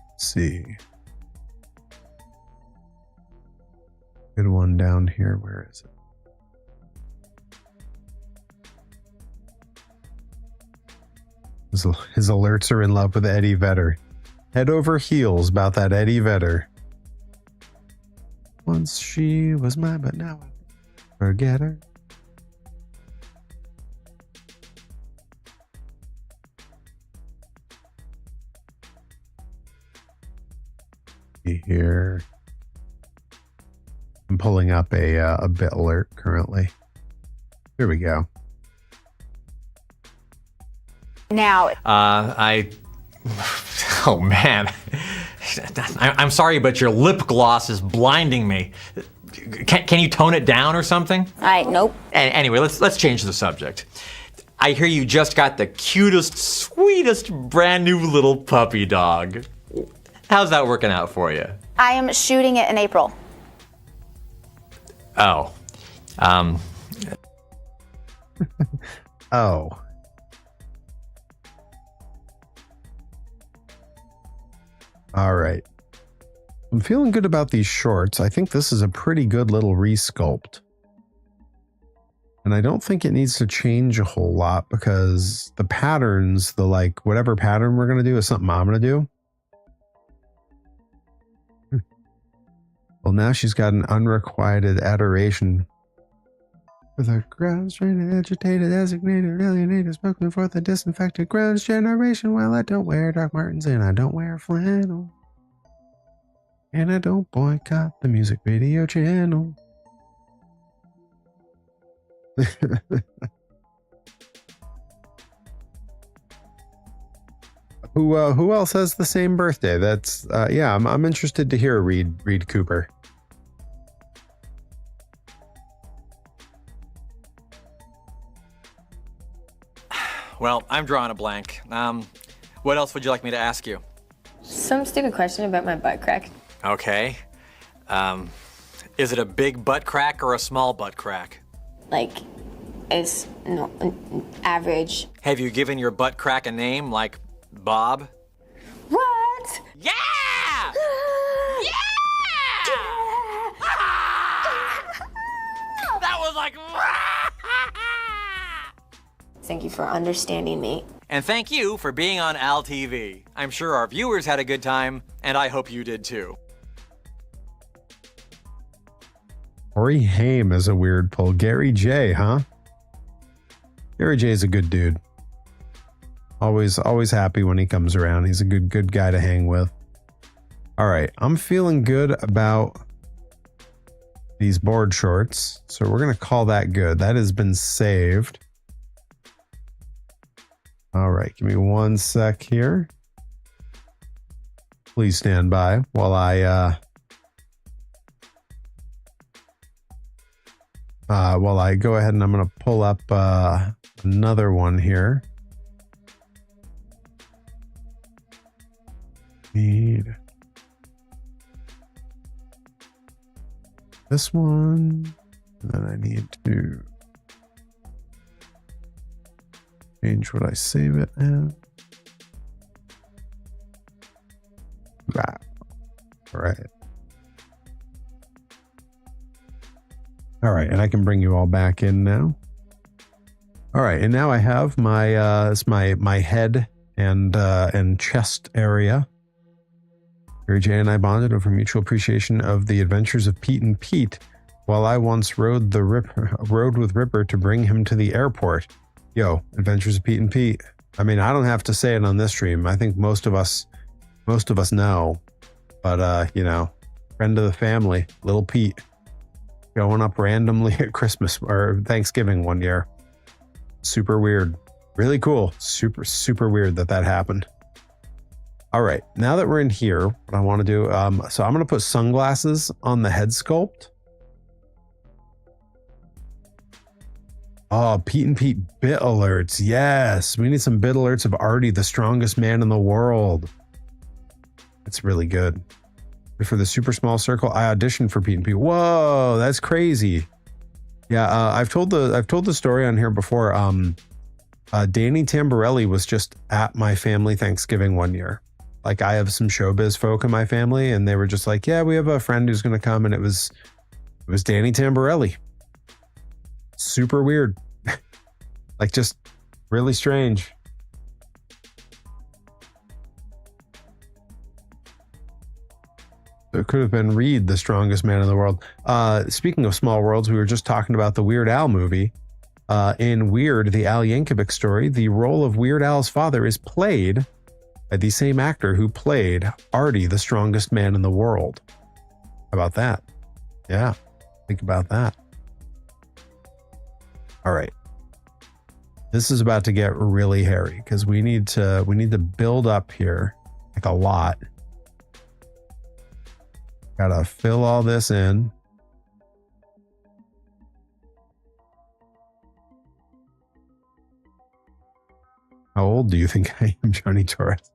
Let's see. Good one down here. Where is it? His alerts are in love with Eddie Vedder. Head over heels about that Eddie Vedder. Once she was mine, but now I forget her. Here. I'm pulling up a bit alert currently. Here we go. Now, oh man, I'm sorry, but your lip gloss is blinding me. Can you tone it down or something? all right, nope. Anyway, let's change the subject. I hear you just got the cutest, sweetest, brand new little puppy dog. How's that working out for you? I am shooting it in April. Oh, Oh. All right. I'm feeling good about these shorts. I think this is a pretty good little resculpt. And I don't think it needs to change a whole lot because the patterns, whatever pattern we're going to do is something I'm going to do. Well, now she's got an unrequited adoration with a grounds trained, agitated, designated, alienated, spoken for the disinfected grounds generation. Well, I don't wear Doc Martens and I don't wear flannel. And I don't boycott the music video channel. Who else has the same birthday? That's I'm interested to hear Reed Cooper. well, I'm drawing a blank. What else would you like me to ask you? Some stupid question about my butt crack. Okay. Is it a big butt crack or a small butt crack? Like, it's average. Have you given your butt crack a name, like Bob? What? Yeah! Yeah! That was like, Thank you for understanding me. And thank you for being on Al TV. I'm sure our viewers had a good time, and I hope you did too. Corey Haim is a weird pull. Gary J, huh? Gary J is a good dude. Always happy when he comes around. He's a good guy to hang with. All right, I'm feeling good about these board shorts, so we're gonna call that good. That has been saved. All right, give me 1 sec here. Please stand by while I go ahead and I'm gonna pull up another one here. Need this one, and then I need to change what I save it as. Wow. All right, and I can bring you all back in now. All right, and now I have my my head and chest area. Mary Jane and I bonded over mutual appreciation of the adventures of Pete and Pete, while I once rode with Ripper to bring him to the airport. Yo, Adventures of Pete and Pete. I mean, I don't have to say it on this stream. I think most of us know. But you know, friend of the family, little Pete, showing up randomly at Christmas or Thanksgiving one year. Super weird. Really cool. Super weird that happened. All right, now that we're in here, what I want to do, so I'm going to put sunglasses on the head sculpt. Oh, Pete and Pete bit alerts. Yes, we need some bit alerts of Artie, the strongest man in the world. It's really good. For the super small circle, I auditioned for Pete and Pete. Whoa, that's crazy. Yeah, I've told the story on here before. Danny Tamborelli was just at my family Thanksgiving one year. Like, I have some showbiz folk in my family, and they were just like, yeah, we have a friend who's going to come, and it was Danny Tamborelli. Super weird. Like, just really strange. It could have been Reed, the strongest man in the world. Speaking of small worlds, we were just talking about the Weird Al movie. In Weird, the Al Yankovic story, the role of Weird Al's father is played by the same actor who played Artie, the strongest man in the world. How about that? Yeah, think about that. All right. This is about to get really hairy because we need to build up here like a lot. Gotta fill all this in. How old do you think I am, Johnny Torres?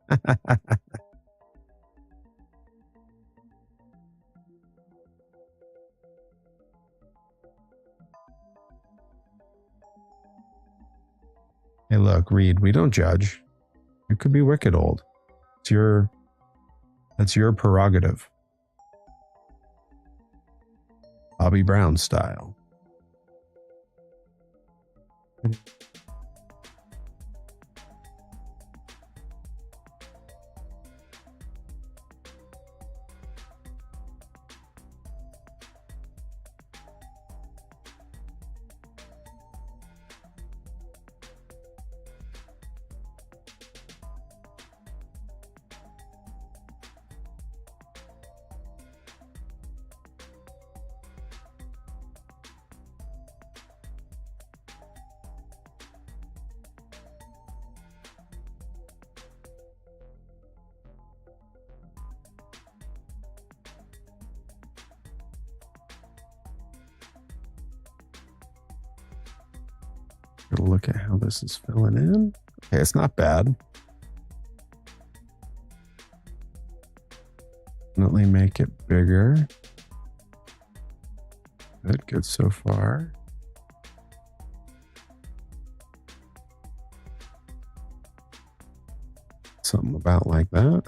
Hey, look, Reed, we don't judge. You could be wicked old. That's your prerogative. Bobby Brown style. Look at how this is filling in. Okay, it's not bad. Definitely make it bigger. Good so far. Something about like that.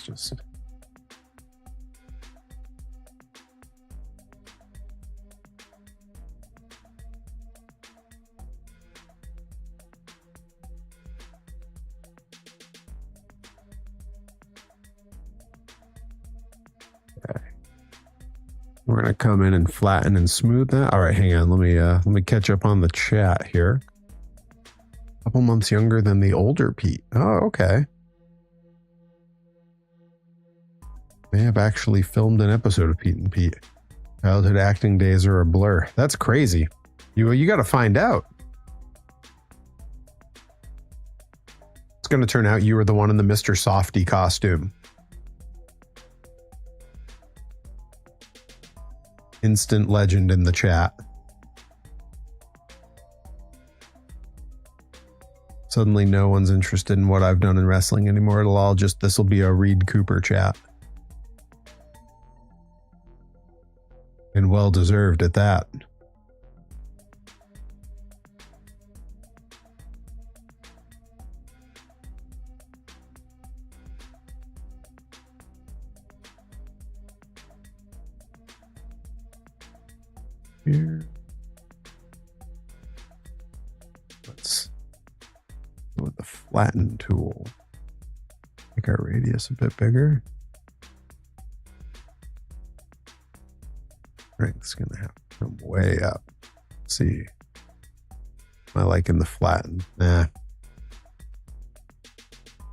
Let's just. We're gonna come in and flatten and smooth that. All right, hang on. Let me catch up on the chat here. A couple months younger than the older Pete. Oh, okay. They have actually filmed an episode of Pete and Pete. Childhood acting days are a blur. That's crazy. You got to find out. It's gonna turn out you were the one in the Mr. Softy costume. Instant legend in the chat. Suddenly no one's interested in what I've done in wrestling anymore. This will be a Reed Cooper chat. And well deserved at that. Here. Let's go with the flatten tool. Make our radius a bit bigger. Strength's gonna have to come way up. Let's see. Am I liking the flatten? Nah.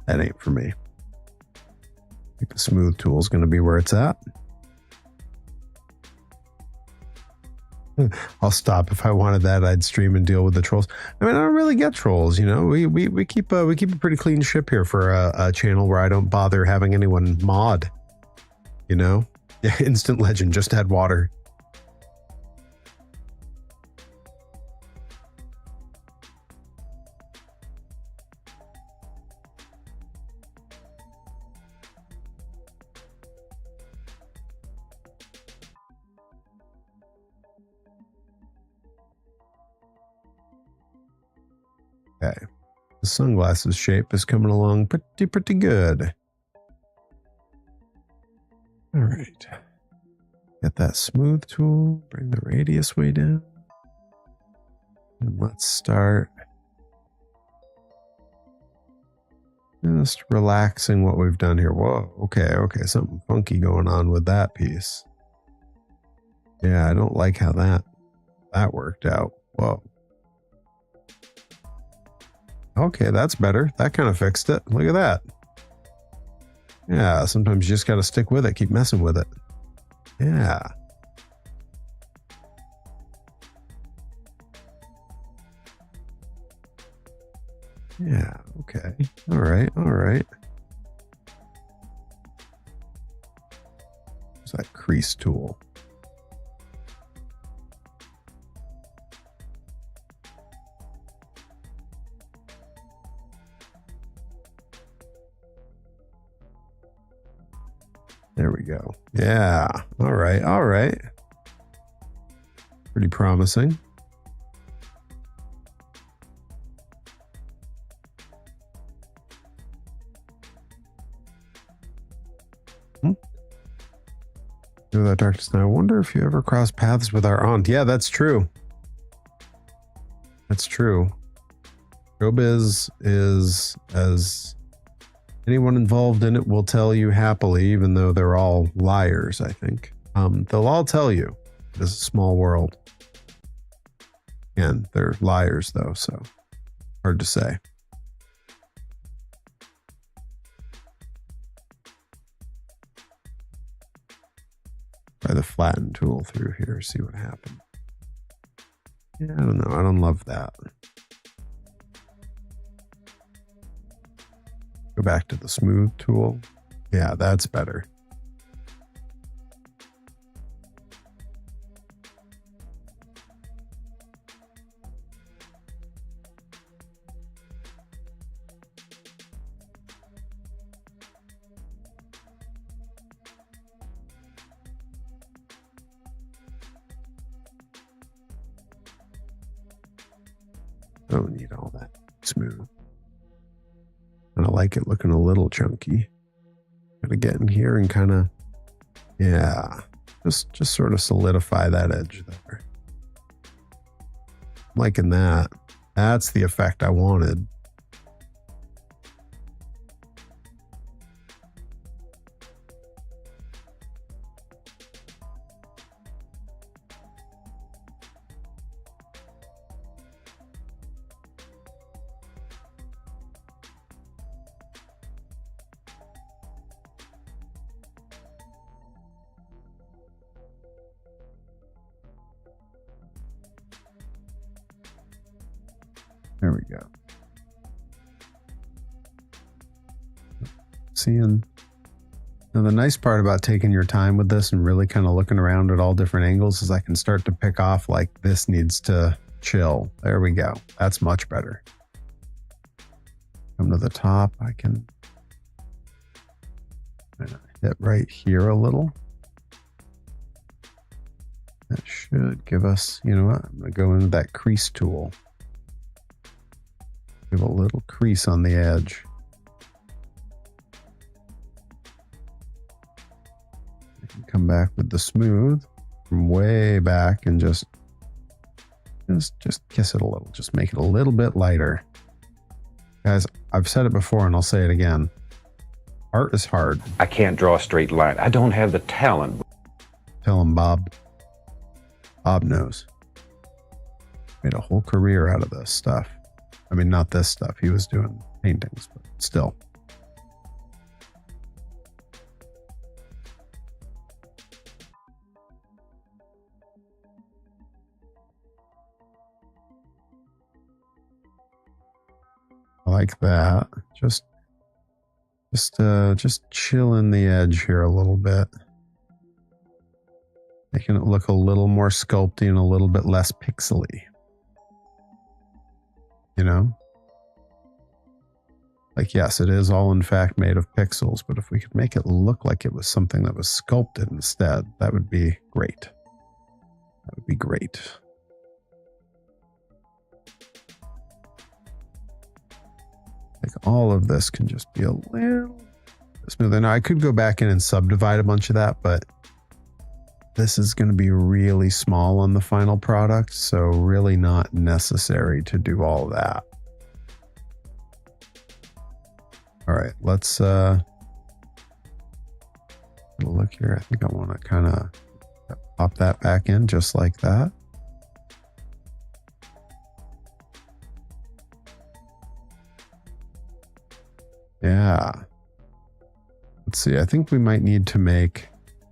That ain't for me. I think the smooth tool is gonna be where it's at. I'll stop. If I wanted that, I'd stream and deal with the trolls. I mean, I don't really get trolls, you know. We keep a pretty clean ship here for a channel where I don't bother having anyone mod. You know, yeah. Instant legend. Just add water. Okay, the sunglasses shape is coming along pretty good. All right, get that smooth tool, bring the radius way down, and let's start just relaxing what we've done here. Whoa, okay, something funky going on with that piece. Yeah, I don't like how that worked out. Whoa. Okay, that's better. That kind of fixed it. Look at that. Yeah, sometimes you just got to stick with it. Keep messing with it. Yeah. Yeah, okay. All right. What's that crease tool? There we go. Yeah. All right. Pretty promising. Do that darkness now. I wonder if you ever cross paths with our aunt. Yeah, that's true. Showbiz is, as anyone involved in it will tell you happily, even though they're all liars, I think. They'll all tell you it's a small world. And they're liars, though, so hard to say. Try the flatten tool through here, see what happens. Yeah, I don't know. I don't love that. Go back to the smooth tool. Yeah, that's better. I don't need all that smooth. And I like it looking a little chunky. Gotta get in here and kind of, yeah, just sort of solidify that edge there. I'm liking that. That's the effect I wanted. There we go. Seeing. Now the nice part about taking your time with this and really kind of looking around at all different angles is I can start to pick off like this needs to chill. There we go. That's much better. Come to the top. I can hit right here a little. That should give us, you know what? I'm going to go into that crease tool. Give a little crease on the edge. I can come back with the smooth from way back and just kiss it a little. Just make it a little bit lighter. Guys, I've said it before and I'll say it again. Art is hard. I can't draw a straight line. I don't have the talent. Tell him, Bob. Bob knows. Made a whole career out of this stuff. I mean, not this stuff. He was doing paintings, but still. I like that. Just chill in the edge here a little bit. Making it look a little more sculpty and a little bit less pixely. You know? Like, yes, it is all in fact made of pixels, but if we could make it look like it was something that was sculpted instead, that would be great. That would be great. Like, all of this can just be a little smoother. Now, I could go back in and subdivide a bunch of that, but this is going to be really small on the final product, so really not necessary to do all that. All right, let's look here. I think I want to kind of pop that back in just like that. Yeah. Let's see. I think we might need to make,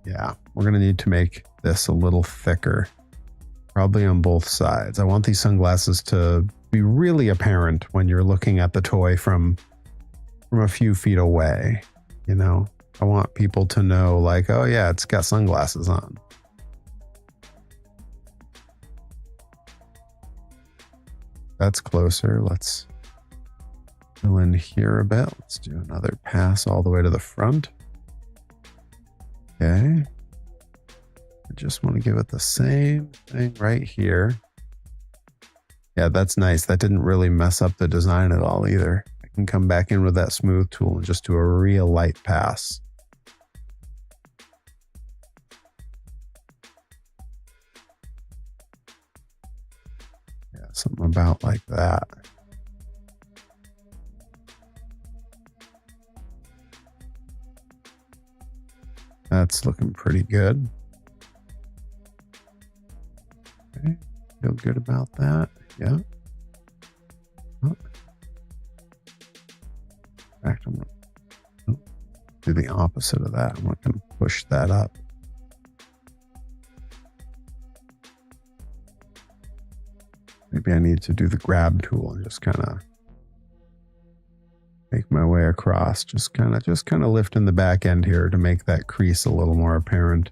yeah, we're going to need to make this a little thicker, probably on both sides. I want these sunglasses to be really apparent when you're looking at the toy from a few feet away. You know, I want people to know like, oh yeah, it's got sunglasses on. That's closer. Let's fill in here a bit. Let's do another pass all the way to the front. Okay. I just want to give it the same thing right here. Yeah, that's nice. That didn't really mess up the design at all either. I can come back in with that smooth tool and just do a real light pass. Yeah, something about like that. That's looking pretty good. Okay, feel good about that. Yeah. Oh. In fact, I'm going to do the opposite of that. I'm not going to push that up. Maybe I need to do the grab tool and just kind of make my way across. Just kind of lifting the back end here to make that crease a little more apparent.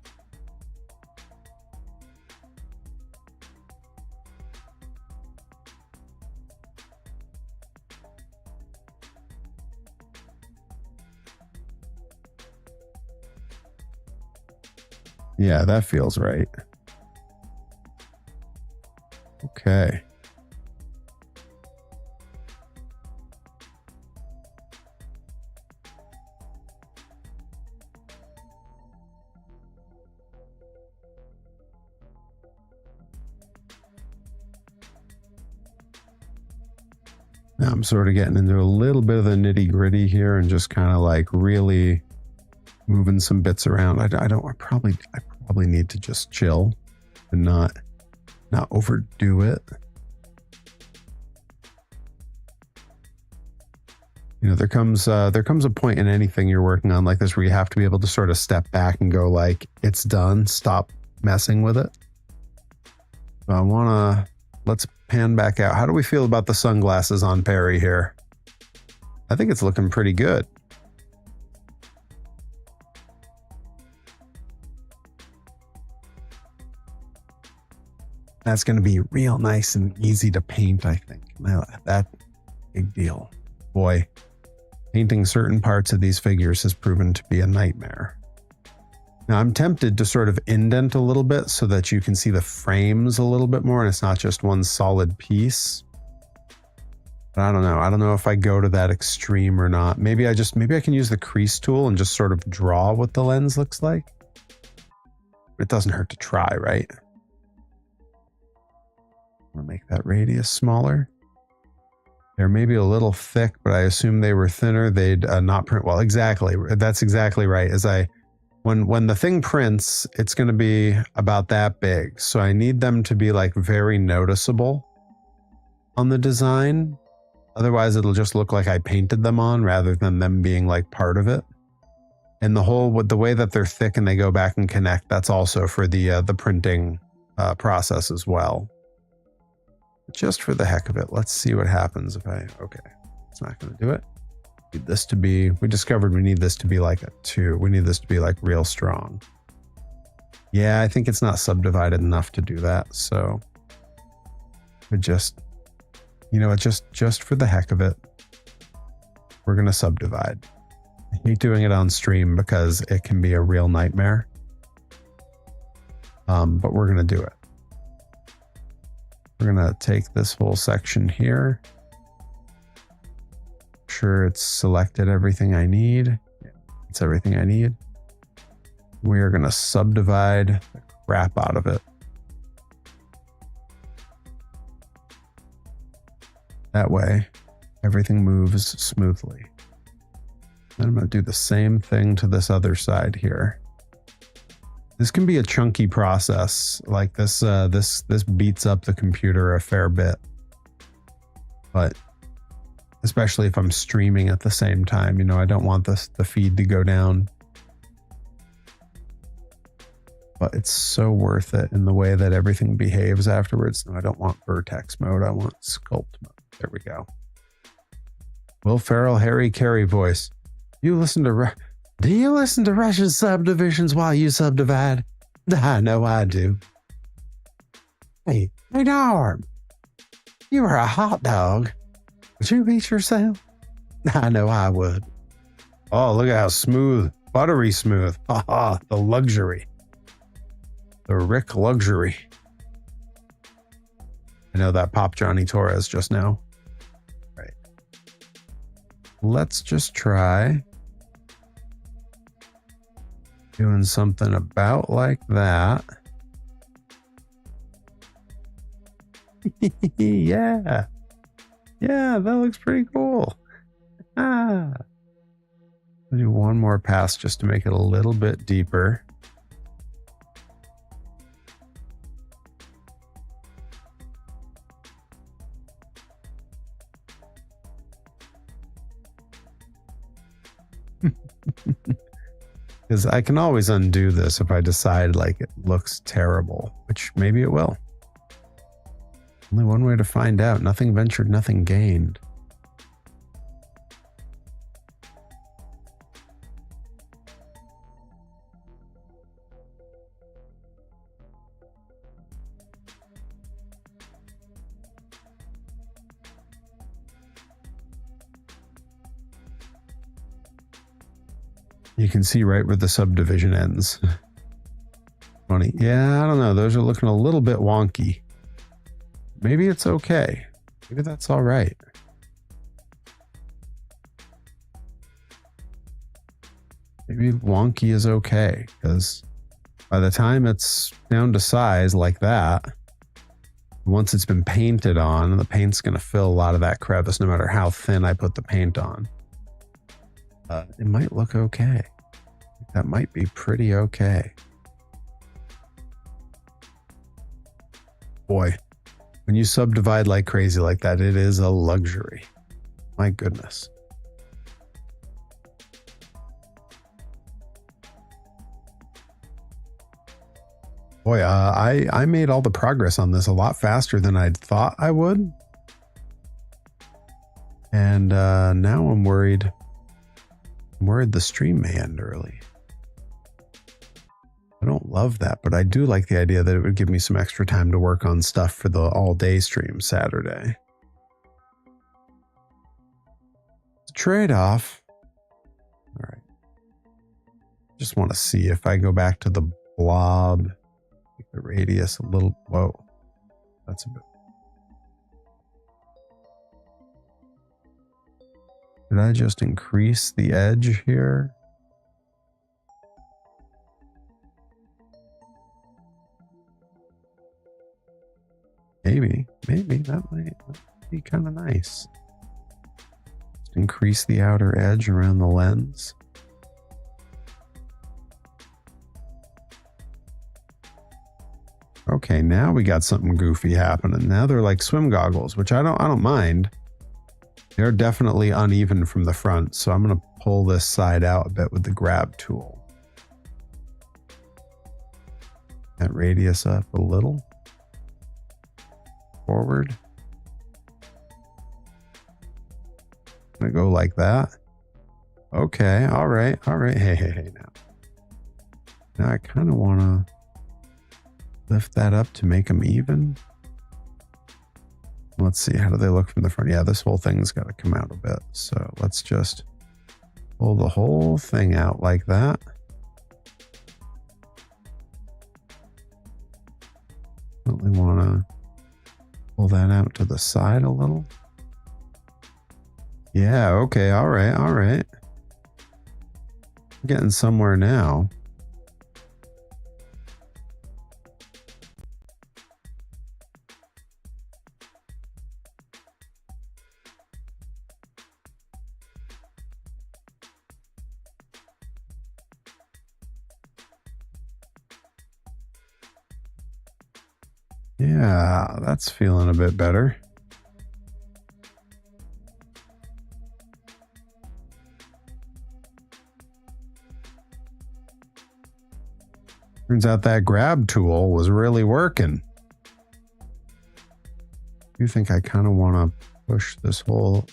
Yeah, that feels right. Okay. Now I'm sort of getting into a little bit of the nitty gritty here and just kind of like really moving some bits around. I probably need to just chill and not overdo it. You know, there comes a point in anything you're working on like this where you have to be able to sort of step back and go like, it's done. Stop messing with it. So let's pan back out. How do we feel about the sunglasses on Perry here? I think it's looking pretty good. That's going to be real nice and easy to paint, I think. That big deal. Boy, painting certain parts of these figures has proven to be a nightmare. Now I'm tempted to sort of indent a little bit so that you can see the frames a little bit more and it's not just one solid piece. But I don't know. I don't know if I go to that extreme or not. Maybe I can use the crease tool and just sort of draw what the lens looks like. It doesn't hurt to try, right? I'm gonna make that radius smaller. They're maybe a little thick, but I assume they were thinner. They'd not print well. Exactly. That's exactly right. When the thing prints, it's going to be about that big. So I need them to be like very noticeable on the design. Otherwise, it'll just look like I painted them on rather than them being like part of it. And with the way that they're thick and they go back and connect, that's also for the printing process as well. Just for the heck of it, let's see what happens if okay, it's not going to do it. We discovered we need this to be like a 2. We need this to be like real strong. Yeah, I think it's not subdivided enough to do that. So we just for the heck of it, we're going to subdivide. I hate doing it on stream because it can be a real nightmare. But we're going to do it. We're going to take this whole section here. Sure it's selected everything I need. Yeah, it's everything I need. We are going to subdivide the crap out of it. That way, everything moves smoothly. Then I'm going to do the same thing to this other side here. This can be a chunky process. Like this beats up the computer a fair bit. But especially if I'm streaming at the same time, I don't want the feed to go down. But it's so worth it in the way that everything behaves afterwards. No, I don't want vertex mode. I want sculpt mode. There we go. Will Ferrell, Harry Carey voice. Do you listen to Russian subdivisions while you subdivide? I know I do. Hey Norm, you are a hot dog. Would you eat yourself? I know I would. Oh, look at how smooth, buttery smooth. The luxury. The Rick luxury. I know that popped Johnny Torres just now. Right. Let's just try doing something about like that. Yeah. Yeah, that looks pretty cool. I'll do one more pass just to make it a little bit deeper. Because I can always undo this if I decide like it looks terrible, which maybe it will. Only one way to find out. Nothing ventured, nothing gained. You can see right where the subdivision ends. Funny. Yeah, I don't know. Those are looking a little bit wonky. Maybe it's okay. Maybe that's all right. Maybe wonky is okay, because by the time it's down to size like that, Once it's been painted on, the paint's going to fill a lot of that crevice no matter how thin I put the paint on. It might look okay. That might be pretty okay. Boy, when you subdivide like crazy like that, it is a luxury. My goodness. Boy, I made all the progress on this a lot faster than I'd thought I would. And now I'm worried. I'm worried the stream may end early. I don't love that, but I do like the idea that it would give me some extra time to work on stuff for the all-day stream Saturday. Trade-off. All right. Just want to see if I go back to the blob, make the radius a little. Whoa, that's a bit. Did I just increase the edge here? Maybe that might be kind of nice. Just increase the outer edge around the lens. Okay, now we got something goofy happening. Now they're like swim goggles, which I don't mind. They're definitely uneven from the front, so I'm going to pull this side out a bit with the grab tool. That radius up a little. Forward. I'm going to go like that. Okay, all right. Hey, now I kind of want to lift that up to make them even. Let's see, how do they look from the front? Yeah, this whole thing's got to come out a bit. So let's just pull the whole thing out like that. Definitely want to pull that out to the side a little. Yeah, okay, all right. I'm getting somewhere now. Yeah, that's feeling a bit better. Turns out that grab tool was really working. I think I kind of want to push this whole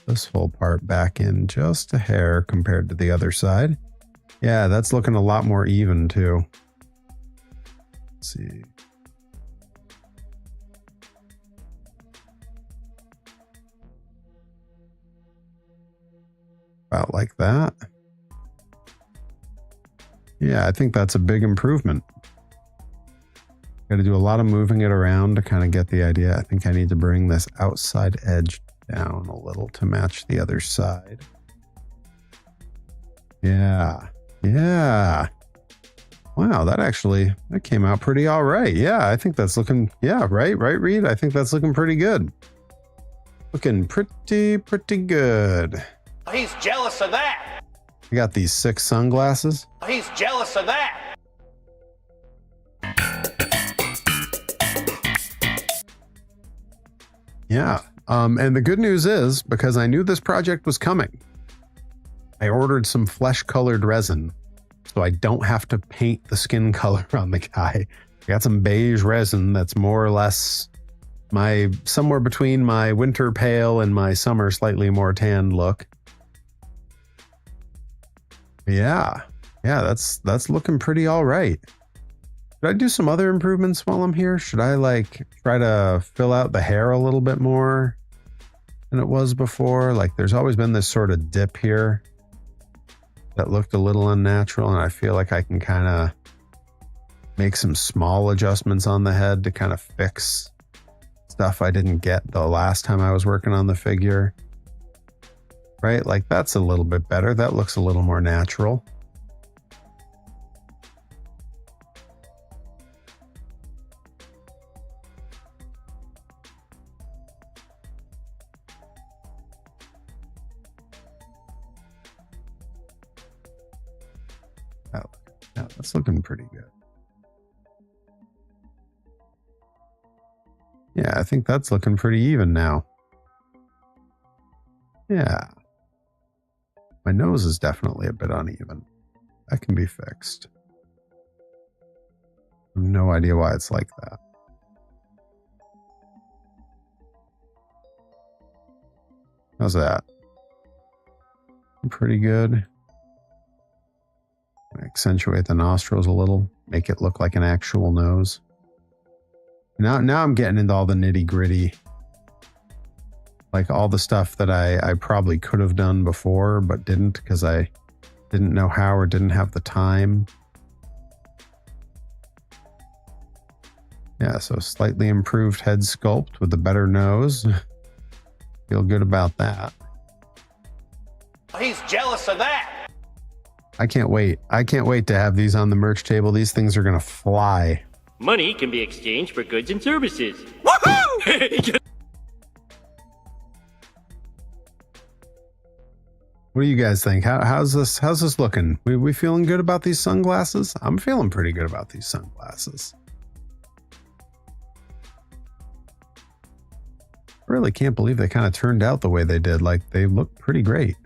part back in just a hair compared to the other side. Yeah, that's looking a lot more even too. Let's see. About like that. Yeah, I think that's a big improvement. Got to do a lot of moving it around to kind of get the idea. I think I need to bring this outside edge down a little to match the other side. Yeah. Wow, that came out pretty all right. Yeah, I think that's looking, yeah, right, Reed? I think that's looking pretty good. Looking pretty good. He's jealous of that. I got these 6 sunglasses. He's jealous of that. Yeah. And the good news is, because I knew this project was coming, I ordered some flesh-colored resin, so I don't have to paint the skin color on the guy. I got some beige resin that's more or less somewhere between my winter pale and my summer slightly more tanned look. Yeah, that's looking pretty all right. Should I do some other improvements while I'm here? Should I try to fill out the hair a little bit more than it was before? There's always been this sort of dip here that looked a little unnatural, and I feel like I can kind of make some small adjustments on the head to kind of fix stuff I didn't get the last time I was working on the figure. Right? That's a little bit better. That looks a little more natural. Oh, yeah, that's looking pretty good. Yeah, I think that's looking pretty even now. Yeah. My nose is definitely a bit uneven. That can be fixed. I have no idea why it's like that. How's that? Pretty good. Accentuate the nostrils a little, make it look like an actual nose. Now I'm getting into all the nitty gritty, like all the stuff that I probably could have done before, but didn't because I didn't know how or didn't have the time. Yeah, so slightly improved head sculpt with a better nose. Feel good about that. He's jealous of that. I can't wait. I can't wait to have these on the merch table. These things are going to fly. Money can be exchanged for goods and services. Woohoo! What do you guys think? How's this looking? We feeling good about these sunglasses? I'm feeling pretty good about these sunglasses. I really can't believe they kind of turned out the way they did. Like, they look pretty great.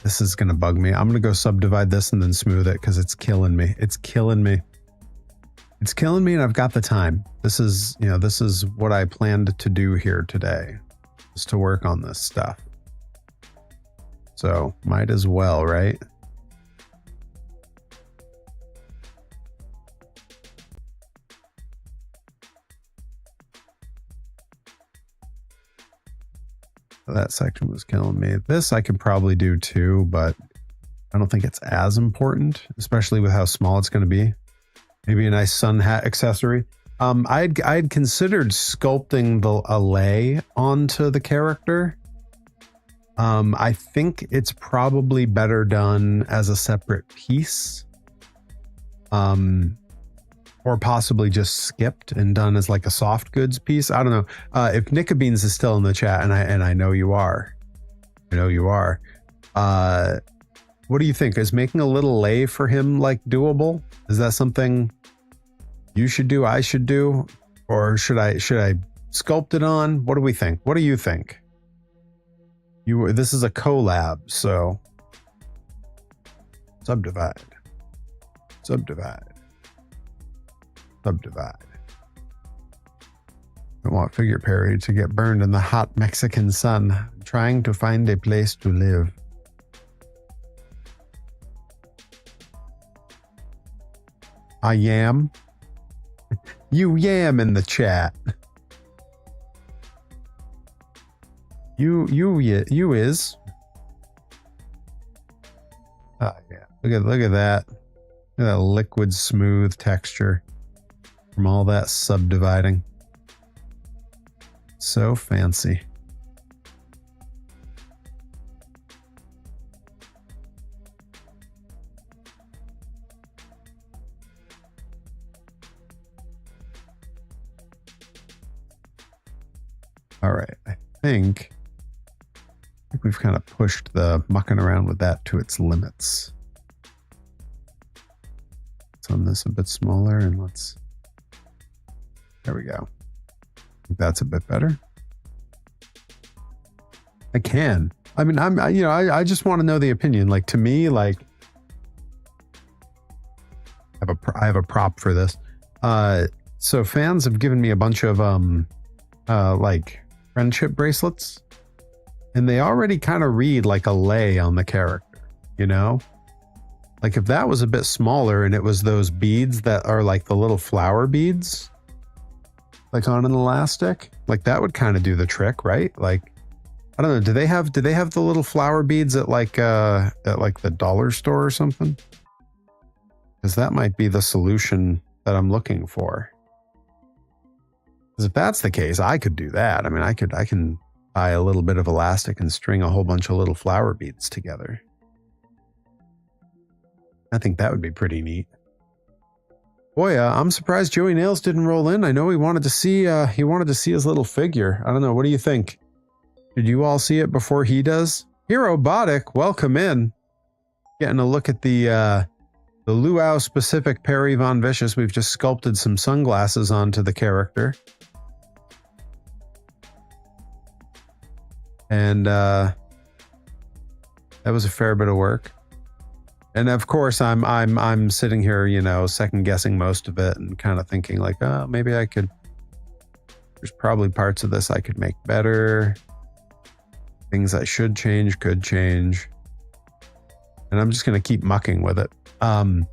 This is going to bug me. I'm going to go subdivide this and then smooth it because it's killing me. It's killing me. It's killing me, and I've got the time. This is what I planned to do here today, is to work on this stuff. So might as well, right? That section was killing me. This I could probably do too, but I don't think it's as important, especially with how small it's going to be. Maybe a nice sun hat accessory. I'd considered sculpting a lei onto the character. I think it's probably better done as a separate piece. Or possibly just skipped and done as like a soft goods piece. I don't know. If Nickabeans is still in the chat, and I know you are. I know you are. What do you think? Is making a little lei for him like doable? Is that something you should do? I should do? Or should I sculpt it on? What do we think? What do you think? This is a collab, so subdivide. I want Figure Perry to get burned in the hot Mexican sun, trying to find a place to live. I yam. You yam in the chat. You is. Oh yeah. Look at that. Look at that liquid smooth texture from all that subdividing. So fancy. All right, I think we've kind of pushed the mucking around with that to its limits. Let's on this a bit smaller and there we go. I think that's a bit better. I can. I mean, I just want to know the opinion. Like, to me, like, I have a prop for this. So fans have given me a bunch of like friendship bracelets, and they already kind of read like a lei on the character, you know? Like, if that was a bit smaller and it was those beads that are like the little flower beads, like on an elastic, like that would kind of do the trick, right? Like, I don't know, do they have the little flower beads at like the dollar store or something? Because that might be the solution that I'm looking for. Because if that's the case, I could do that. I mean, I can buy a little bit of elastic and string a whole bunch of little flower beads together. I think that would be pretty neat. Boy, I'm surprised Joey Nails didn't roll in. I know he wanted to see his little figure. I don't know. What do you think? Did you all see it before he does? Hero Botic, welcome in. getting a look at the Luau specific Perry Von Vicious. We've just sculpted some sunglasses onto the character. And that was a fair bit of work. And of course, I'm sitting here, you know, second guessing most of it and kind of thinking like, oh, maybe I could. There's probably parts of this I could make better. Things I should change, could change. And I'm just going to keep mucking with it. And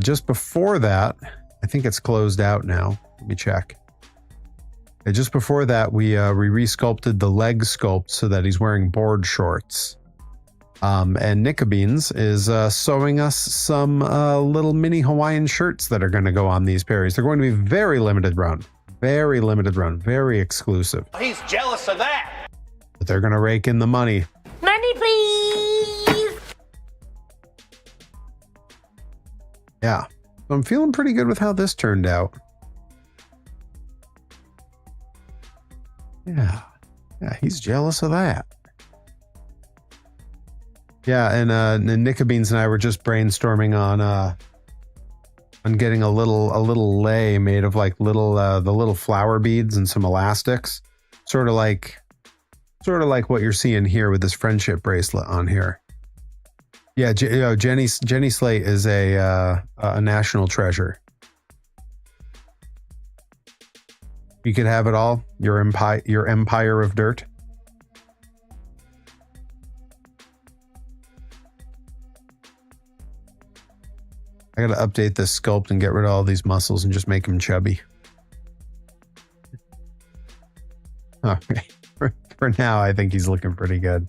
just before that, I think it's closed out now. Let me check. And just before that, we re-sculpted the leg sculpt so that he's wearing board shorts. And Nickabeans is sewing us some little mini Hawaiian shirts that are going to go on these Perrys. They're going to be very limited run, very exclusive. He's jealous of that. But they're going to rake in the money. Money, please! Yeah. So I'm feeling pretty good with how this turned out. Yeah. Yeah, he's jealous of that. Yeah, and Nickabeans and I were just brainstorming on getting a little lei made of like the little flower beads and some elastics, sort of like what you're seeing here with this friendship bracelet on here. Yeah, Jenny Slate is a national treasure. You could have it all. Your empire of dirt. I gotta update this sculpt and get rid of all these muscles and just make him chubby. Okay, for now, I think he's looking pretty good.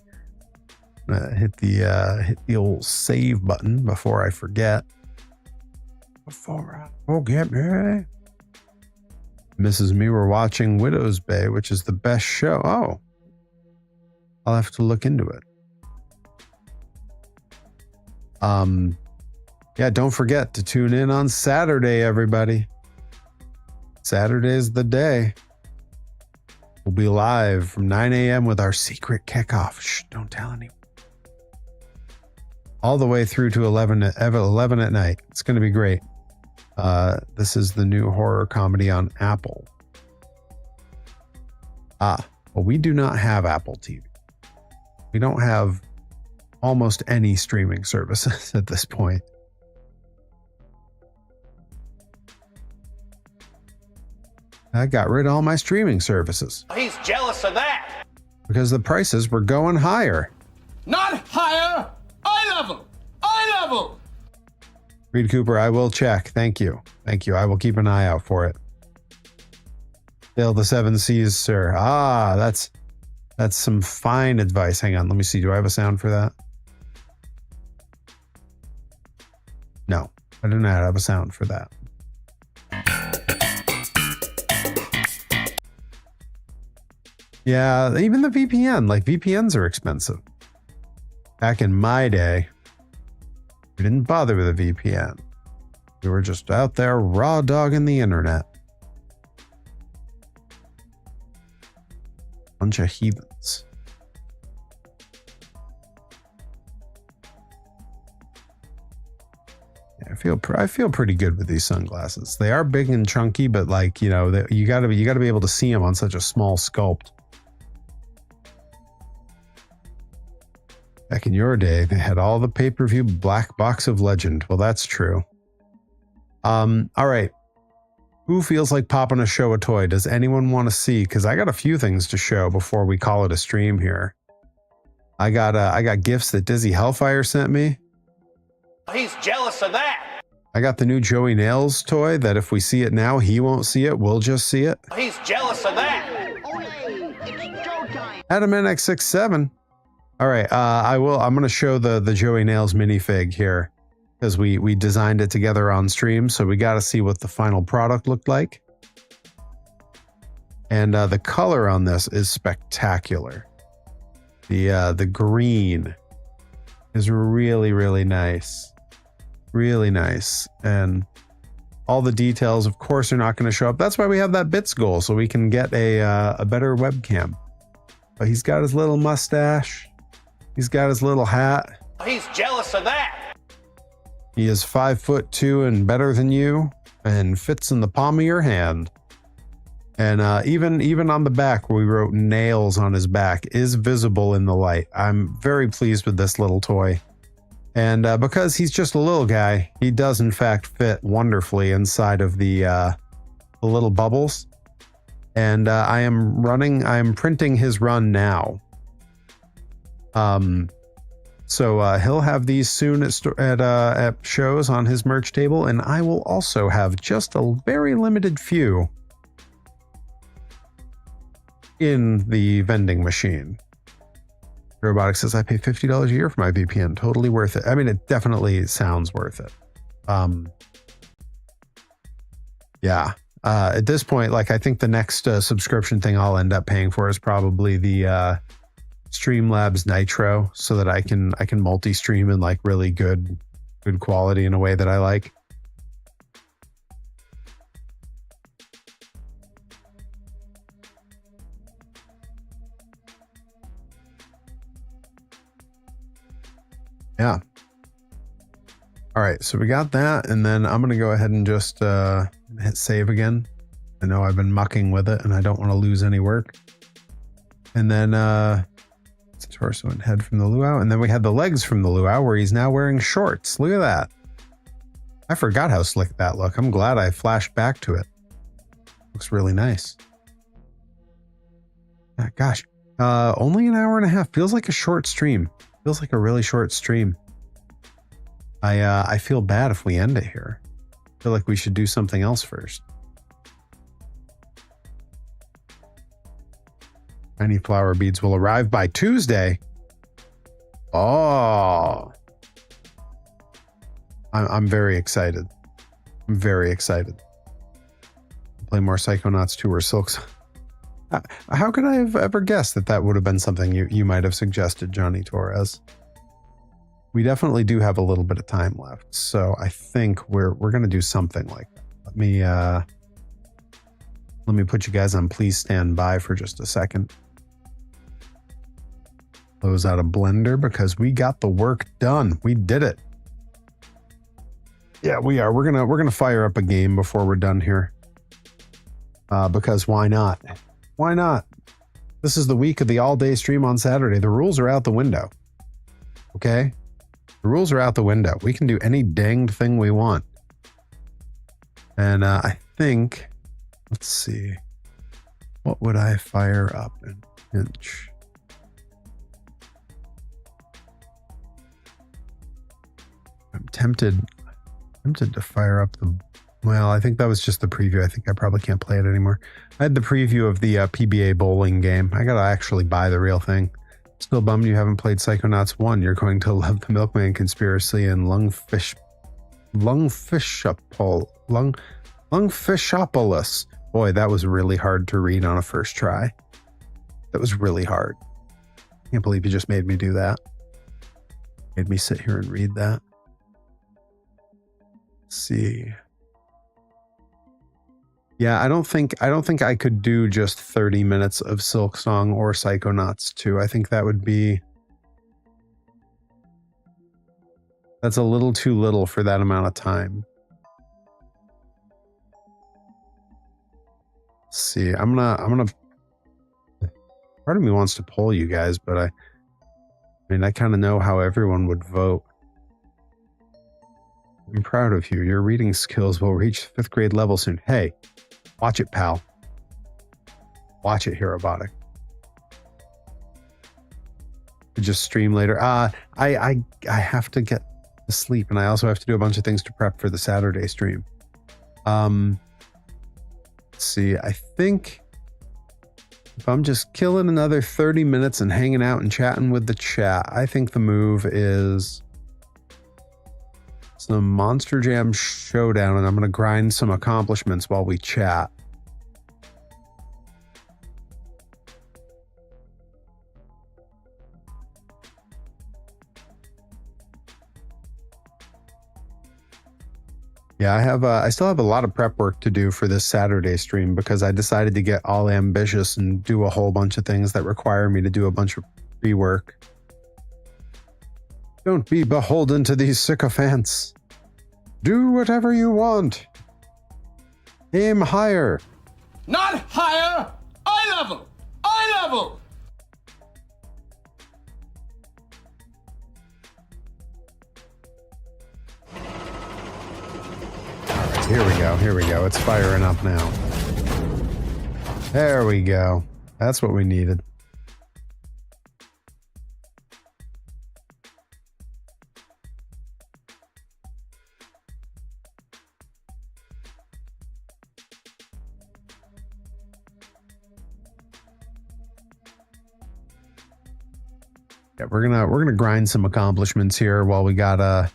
Hit the old save button before I forget. Me. Mrs. Me, we're watching Widow's Bay, which is the best show. Oh, I'll have to look into it. Yeah, don't forget to tune in on Saturday, everybody. Saturday's the day. We'll be live from 9 a.m. with our secret kickoff. Shh, don't tell anyone. All the way through to 11 at night. It's going to be great. This is the new horror comedy on Apple. Well, we do not have Apple TV. We don't have almost any streaming services at this point. I got rid of all my streaming services. He's jealous of that. Because the prices were going higher. Not higher, eye level. Eye level. Reed Cooper, I will check. Thank you. I will keep an eye out for it. Sail the seven seas, sir. Ah, that's some fine advice. Hang on, let me see. Do I have a sound for that? No, I do not have a sound for that. Yeah, even the VPN, like VPNs are expensive. Back in my day, we didn't bother with a VPN. We were just out there raw dogging the internet. Bunch of heathens. Yeah, I feel pretty good with these sunglasses. They are big and chunky, but like, you know, you gotta be able to see them on such a small sculpt. Back in your day, they had all the pay-per-view black box of legend. Well, that's true. All right. Who feels like popping a show a toy? Does anyone want to see? Because I got a few things to show before we call it a stream here. I got gifts that Dizzy Hellfire sent me. He's jealous of that. I got the new Joey Nails toy that if we see it now, he won't see it. We'll just see it. He's jealous of that. Adam NX67. All right, I'm going to show the Joey Nails minifig here because we designed it together on stream, so we got to see what the final product looked like. And the color on this is spectacular. The green is really, really nice. Really nice. And all the details, of course, are not going to show up. That's why we have that bits goal, so we can get a better webcam. But he's got his little mustache. He's got his little hat. He's jealous of that. He is 5'2" and better than you, and fits in the palm of your hand. And even on the back where we wrote nails on his back is visible in the light. I'm very pleased with this little toy. And because he's just a little guy, he does in fact fit wonderfully inside of the little bubbles. And I am printing his run now. So he'll have these soon at shows on his merch table, and I will also have just a very limited few in the vending machine. Robotics says, I pay $50 a year for my VPN. Totally worth it. I mean, it definitely sounds worth it. Yeah. At this point, like, I think the next subscription thing I'll end up paying for is probably the Streamlabs Nitro, so that I can multi-stream in like really good quality in a way that I like. Yeah. All right, so we got that, and then I'm gonna go ahead and just hit save again. I know I've been mucking with it and I don't want to lose any work. And then it's a torso and head from the luau, and then we had the legs from the luau where he's now wearing shorts. Look at that. I forgot how slick that looked. I'm glad I flashed back to it. Looks really nice. Gosh, only an hour and a half. Feels like a short stream. Feels like a really short stream. I feel bad if we end it here. I feel like we should do something else first. Tiny flower beads will arrive by Tuesday. Oh, I'm very excited. I'm very excited. Play more Psychonauts 2 or Silks. How could I have ever guessed that that would have been something you might have suggested, Johnny Torres? We definitely do have a little bit of time left, so I think we're going to do something like that. Let me put you guys on please stand by for just a second. Close out a Blender because we got the work done. We did it. Yeah, we are. We're gonna fire up a game before we're done here. Because why not? Why not? This is the week of the all-day stream on Saturday. The rules are out the window. Okay? The rules are out the window. We can do any danged thing we want. And I think, let's see. What would I fire up in Pinch? I'm tempted to fire up the, well, I think that was just the preview. I think I probably can't play it anymore. I had the preview of the PBA bowling game. I gotta actually buy the real thing. Still bummed you haven't played Psychonauts 1. You're going to love the Milkman Conspiracy and Lungfishopolis. Boy, that was really hard to read on a first try. That was really hard. Can't believe you just made me do that. Made me sit here and read that. Let's see. Yeah, I don't think I could do just 30 minutes of Silk Song or Psychonauts 2. I think that would be, that's a little too little for that amount of time. Let's see. I'm gonna part of me wants to poll you guys, but I mean I kind of know how everyone would vote. I'm proud of you. Your reading skills will reach 5th grade level soon. Hey, watch it, pal. Watch it, Herobotic. Just stream later. I have to get to sleep, and I also have to do a bunch of things to prep for the Saturday stream. Let's see. I think if I'm just killing another 30 minutes and hanging out and chatting with the chat, I think the move is some Monster Jam Showdown, and I'm going to grind some accomplishments while we chat. Yeah, I still have a lot of prep work to do for this Saturday stream because I decided to get all ambitious and do a whole bunch of things that require me to do a bunch of pre-work. Don't be beholden to these sycophants. Do whatever you want. Aim higher. Not higher. Eye level. Eye level. Here we go. Here we go. It's firing up now. There we go. That's what we needed. Yeah, we're gonna grind some accomplishments here while we got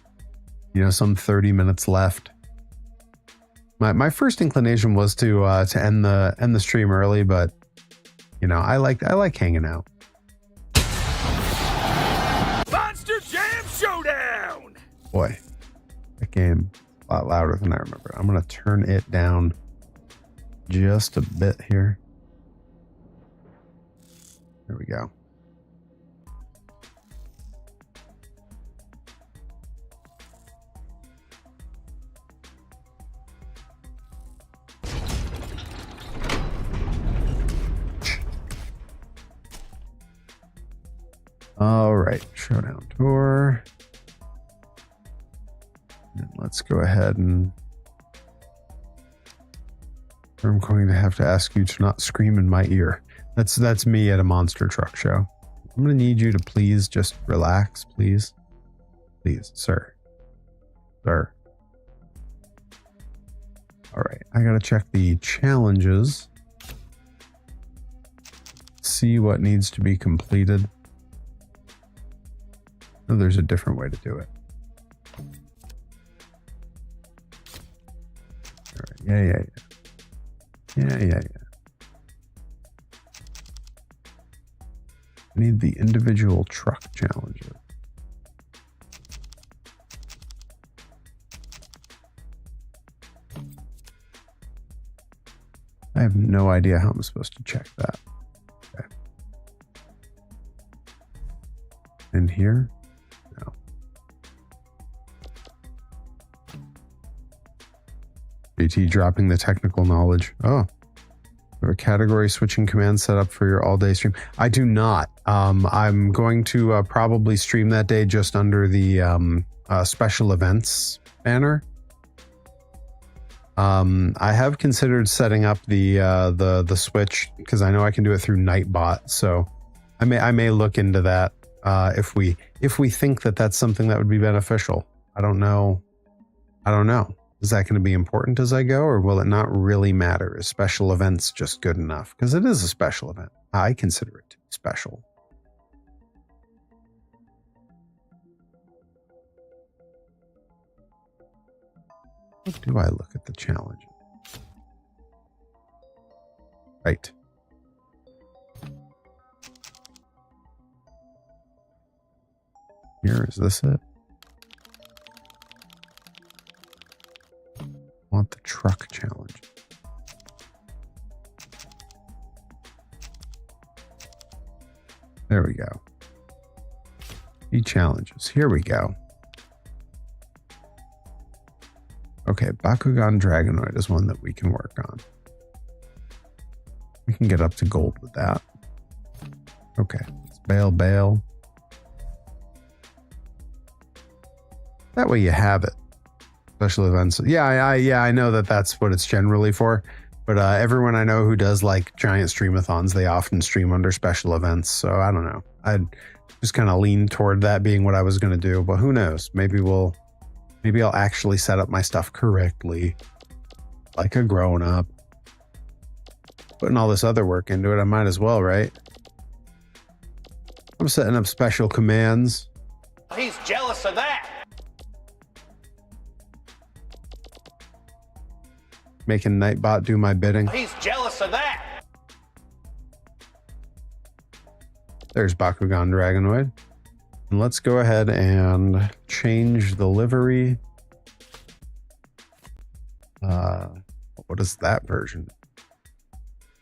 some 30 minutes left. My first inclination was to end the stream early, but I like hanging out. Monster Jam Showdown! Boy, that game a lot louder than I remember. I'm gonna turn it down just a bit here. There we go. All right, Showdown Tour. And let's go ahead and I'm going to have to ask you to not scream in my ear. That's me at a monster truck show. I'm going to need you to please just relax, please. Please, sir. Sir. All right, I got to check the challenges. See what needs to be completed. Oh, there's a different way to do it. All right. Yeah. I need the individual truck challenges. I have no idea how I'm supposed to check that. Okay. In here? No. BT dropping the technical knowledge. Oh. You have a category switching command set up for your all-day stream. I do not. I'm going to probably stream that day just under the special events banner. I have considered setting up the switch because I know I can do it through Nightbot. So I may look into that if we think that that's something that would be beneficial. I don't know. Is that going to be important as I go, or will it not really matter? Is special events just good enough? Because it is a special event. I consider it to be special. How do I look at the challenge? Right. Here, is this it? I want the truck challenge. There we go. Key challenges. Here we go. Okay, Bakugan Dragonoid is one that we can work on. We can get up to gold with that. Okay, let's bail. That way you have it. Special events. Yeah, I know that that's what it's generally for. But everyone I know who does like giant streamathons, they often stream under special events. So I don't know. I'd just kind of lean toward that being what I was going to do. But who knows? Maybe I'll actually set up my stuff correctly, like a grown-up. Putting all this other work into it, I might as well, right? I'm setting up special commands. He's jealous of that. Making Nightbot do my bidding. He's jealous of that. There's Bakugan Dragonoid. And let's go ahead and change the livery. What is that version?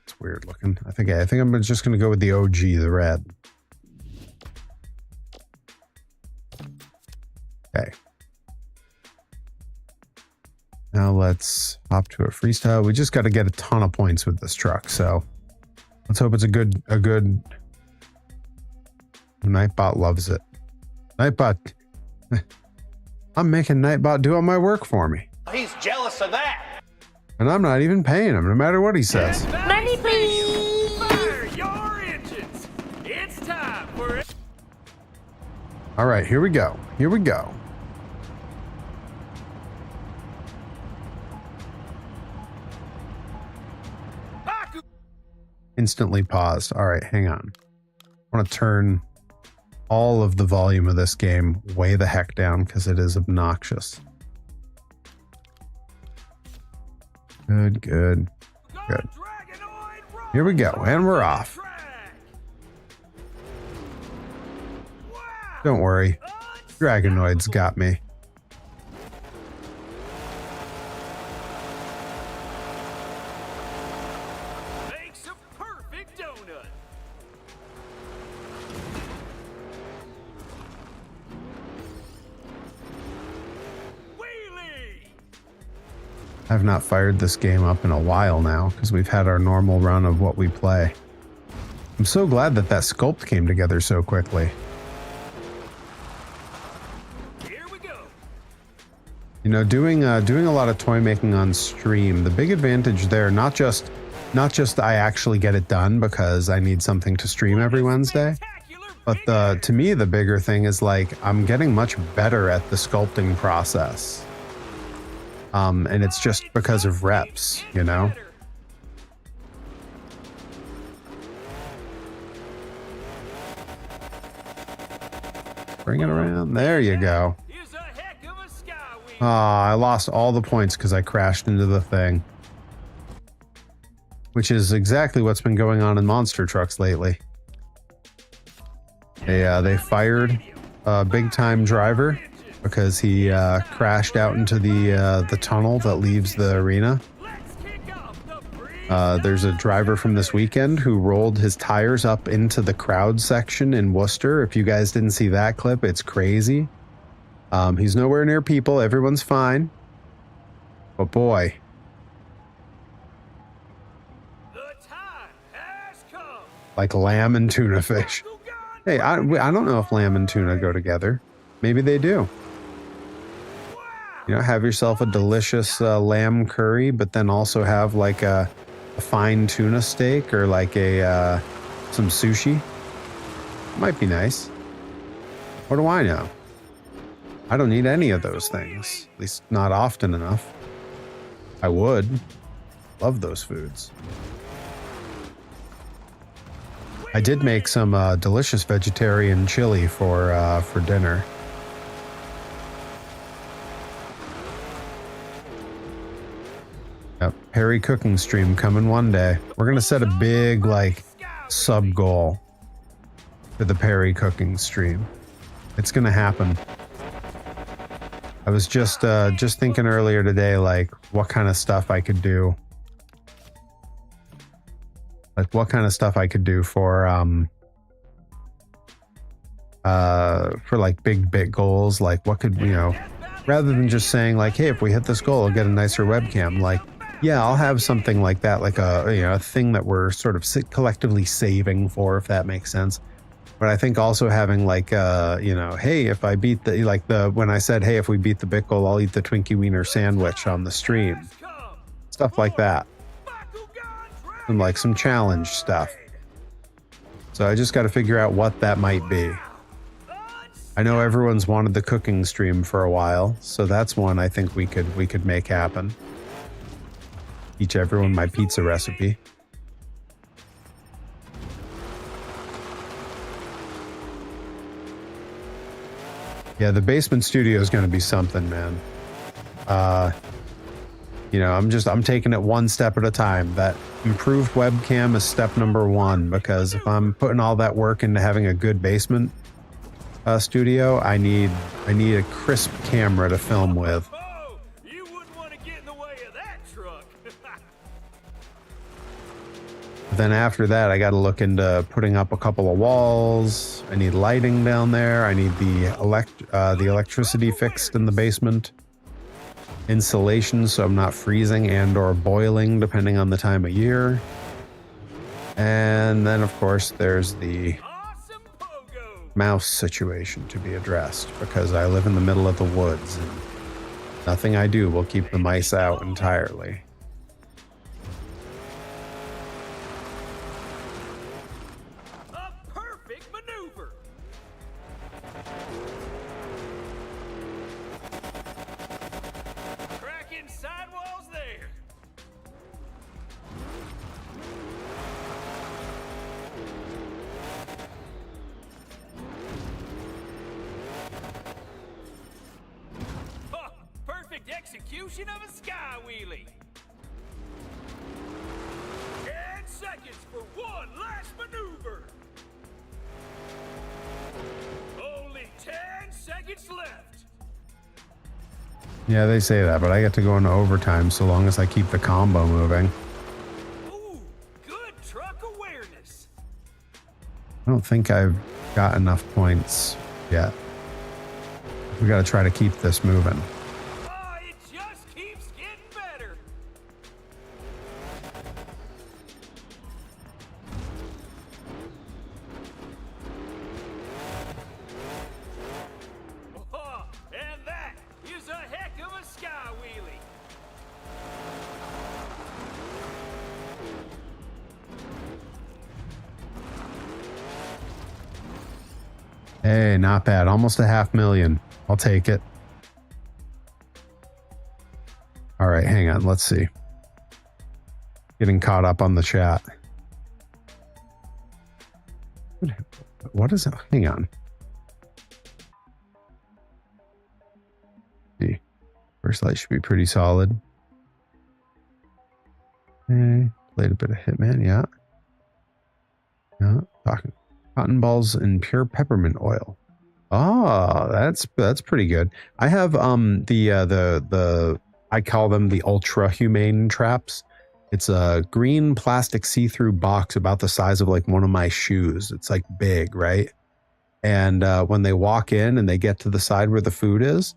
It's weird looking. I think I'm just going to go with the OG, the red. Now let's hop to a freestyle. We just got to get a ton of points with this truck, so let's hope it's a good. Nightbot loves it. Nightbot, I'm making Nightbot do all my work for me, He's jealous of that. and I'm not even paying him, no matter what he says. Money, please. Fire your engines! It's time for it. All right, here we go. Here we go. Instantly paused. All right, hang on. I want to turn all of the volume of this game way the heck down because it is obnoxious. Good, good, good. Here we go, and we're off. Don't worry, Dragonoid's got me. Makes a perfect donut. Wheelie! I've not fired this game up in a while now because we've had our normal run of what we play. I'm so glad that that sculpt came together so quickly. Here we go. You know, doing a lot of toy making on stream, the big advantage there, not just I actually get it done because I need something to stream every Wednesday, but to me the bigger thing is like I'm getting much better at the sculpting process. And it's just because of reps, you know? Bring it around. There you go. Here's a heck of a skywing. I lost all the points because I crashed into the thing. Which is exactly what's been going on in monster trucks lately. They fired a big-time driver because he crashed out into the tunnel that leaves the arena. Let's kick off the There's a driver from this weekend who rolled his tires up into the crowd section in Worcester. If you guys didn't see that clip, it's crazy. He's nowhere near people. Everyone's fine. But boy. The time has come. Like lamb and tuna fish. Hey, I don't know if lamb and tuna go together. Maybe they do. You know, have yourself a delicious lamb curry, but then also have like a fine tuna steak or like some sushi. Might be nice. What do I know? I don't need any of those things, at least not often enough. I would love those foods. I did make some delicious vegetarian chili for dinner. Yep, Perry cooking stream coming one day. We're gonna set a big like sub goal for the Perry cooking stream. It's gonna happen. I was just thinking earlier today, like what kind of stuff I could do. Like what kind of stuff I could do for like big goals. Like what could, you know, rather than just saying like, hey, if we hit this goal, I'll get a nicer webcam. Like, yeah, I'll have something like that, like a thing that we're sort of collectively saving for, if that makes sense. But I think also having like, hey, if I beat when I said, hey, if we beat the bit goal, I'll eat the Twinkie Wiener sandwich on the stream. Stuff like that. And like some challenge stuff. So I just got to figure out what that might be. I know everyone's wanted the cooking stream for a while, so that's one I think we could make happen. Teach everyone my pizza recipe. Yeah, the basement studio is going to be something, man. I'm taking it one step at a time. That improved webcam is step number one, because if I'm putting all that work into having a good basement studio, I need a crisp camera to film with. Oh, you wouldn't want to get in the way of that truck. Then after that, I got to look into putting up a couple of walls. I need lighting down there. I need the electricity fixed in the basement. insulation so I'm not freezing and or boiling depending on the time of year. And then of course there's the mouse situation to be addressed because I live in the middle of the woods and nothing I do will keep the mice out entirely. A perfect maneuver. Cracking sidewalls there. Perfect execution of a sky wheelie. 10 seconds for one last maneuver. Only 10 seconds left. Yeah, they say that, but I get to go into overtime so long as I keep the combo moving. Ooh, good truck awareness. I don't think I've got enough points yet. We got to try to keep this moving. Oh, it just keeps getting better. Oh, and that is a heck of a sky wheelie. Hey, not bad. Almost a 500,000. I'll take it. All right, hang on. Let's see. Getting caught up on the chat. What is it? Hang on. See. First light should be pretty solid. Okay. Played a bit of Hitman, yeah. Yeah, talking. Cotton balls and pure peppermint oil. Oh, that's pretty good. I have the I call them the ultra humane traps. It's a green plastic see-through box about the size of like one of my shoes. It's like big, right? And when they walk in and they get to the side where the food is,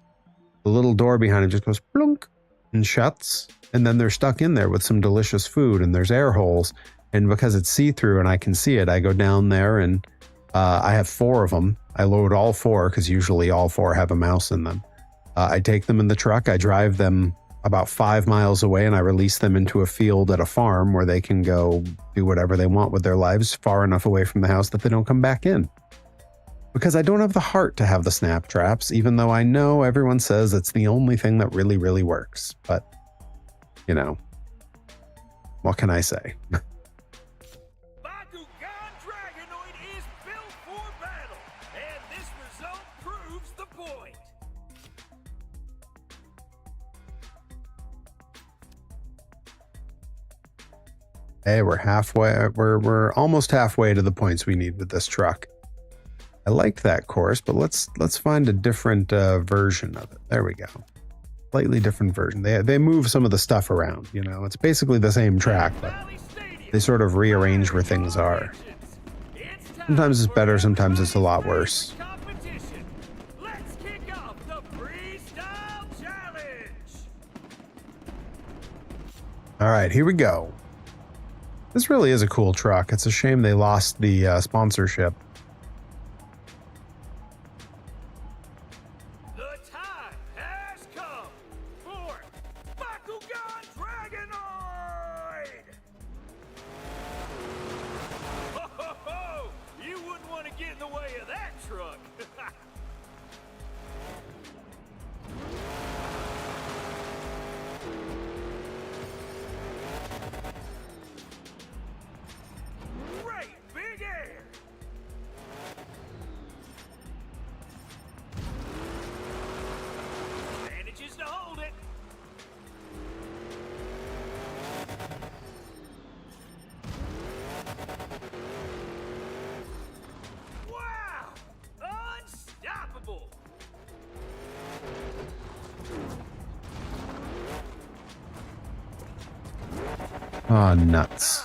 the little door behind them just goes plunk and shuts, and then they're stuck in there with some delicious food, and there's air holes. And because it's see-through and I can see it, I go down there and I have 4 of them. I load all 4 because usually all 4 have a mouse in them. I take them in the truck. I drive them about 5 miles away and I release them into a field at a farm where they can go do whatever they want with their lives far enough away from the house that they don't come back in. Because I don't have the heart to have the snap traps, even though I know everyone says it's the only thing that really, really works. But, you know, what can I say? Hey, we're halfway. We're almost halfway to the points we need with this truck. I liked that course, but let's find a different version of it. There we go. Slightly different version. They move some of the stuff around. You know, it's basically the same track, but they sort of rearrange where things are. Sometimes it's better. Sometimes it's a lot worse. All right, here we go. This really is a cool truck. It's a shame they lost the sponsorship. The time has come for Bakugan Dragonoid! Ho ho ho! You wouldn't want to get in the way of that truck. Oh, nuts.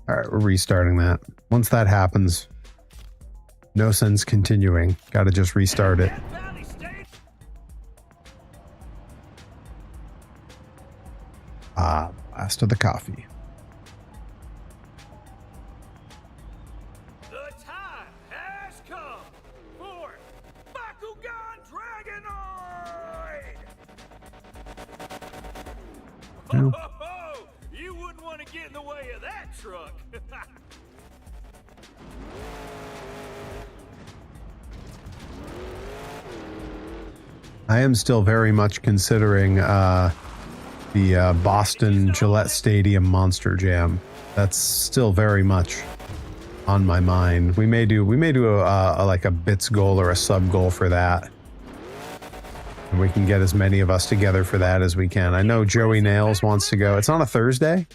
All right, we're restarting that. Once that happens, no sense continuing. Got to just restart it. Blast of the coffee. The time has come for Bakugan Dragonoid! Ho, ho, ho! You wouldn't want to get in the way of that truck. I am still very much considering the Boston Gillette Stadium Monster Jam. That's still very much on my mind. We may do a like a bits goal or a sub goal for that, and we can get as many of us together for that as we can. I know Joey Nails wants to go. It's on a Thursday,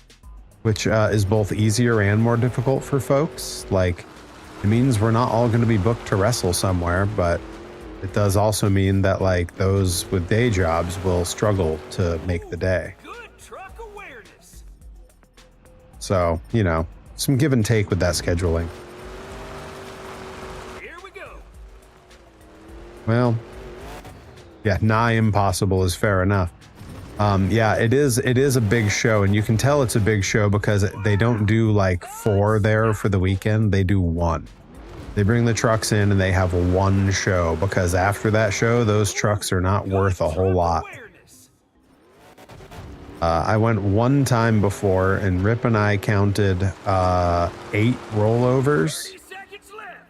which is both easier and more difficult for folks. Like, it means we're not all going to be booked to wrestle somewhere, but it does also mean that like those with day jobs will struggle to make the day. Good truck awareness. So, you know, some give and take with that scheduling. Here we go. Well, yeah, nigh impossible is fair enough. Yeah, it is a big show, and you can tell it's a big show because they don't do like 4 there for the weekend. They do 1. They bring the trucks in and they have 1 show, because after that show, those trucks are not worth a whole lot. I went 1 time before, and Rip and I counted 8 rollovers.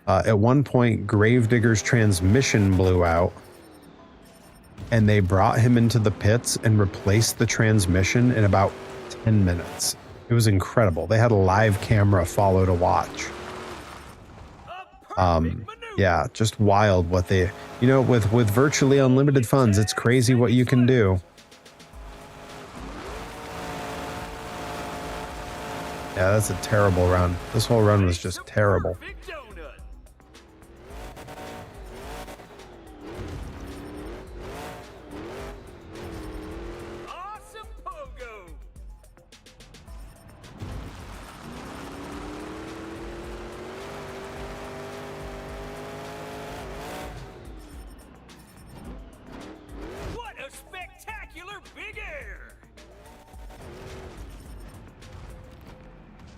At one point, Gravedigger's transmission blew out, and they brought him into the pits and replaced the transmission in about 10 minutes. It was incredible. They had a live camera follow to watch. Yeah, just wild what they, you know, with virtually unlimited funds, it's crazy what you can do. Yeah, that's a terrible run. This whole run was just terrible. Awesome pogo. What a spectacular big air!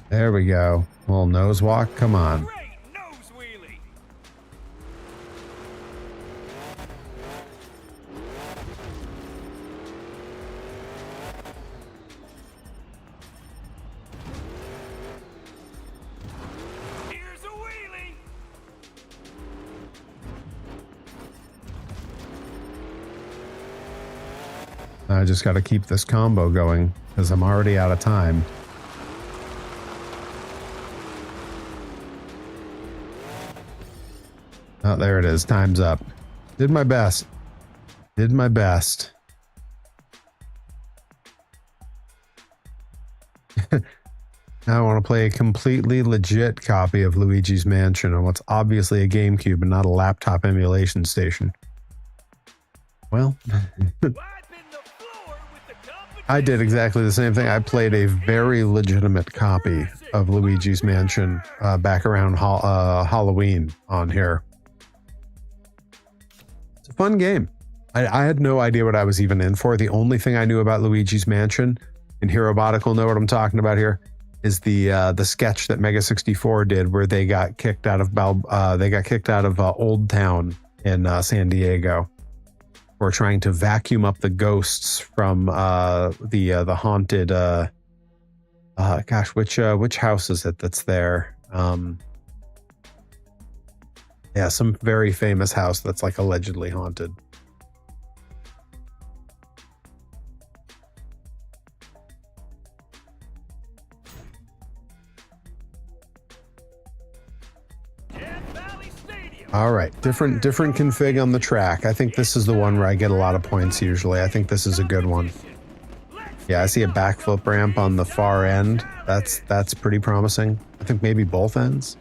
There we go. Little nose walk. Come on. Great nose wheelie! Here's a wheelie! I just got to keep this combo going because I'm already out of time. Oh, there it is. Time's up. Did my best. Did my best. Now I want to play a completely legit copy of Luigi's Mansion on what's obviously a GameCube and not a laptop emulation station. Well, I did exactly the same thing. I played a very legitimate copy of Luigi's Mansion back around Halloween on here. It's a fun game. I had no idea what I was even in for. The only thing I knew about Luigi's Mansion, and Herobotic will know what I'm talking about here, is the sketch that Mega 64 did where they got kicked out of Old Town in San Diego. We're trying to vacuum up the ghosts from the haunted gosh, which house is it that's there? Yeah, some very famous house that's like allegedly haunted. All right, different config on the track. I think this is the one where I get a lot of points usually. I think this is a good one. Yeah, I see a backflip ramp on the far end. That's pretty promising. I think maybe both ends.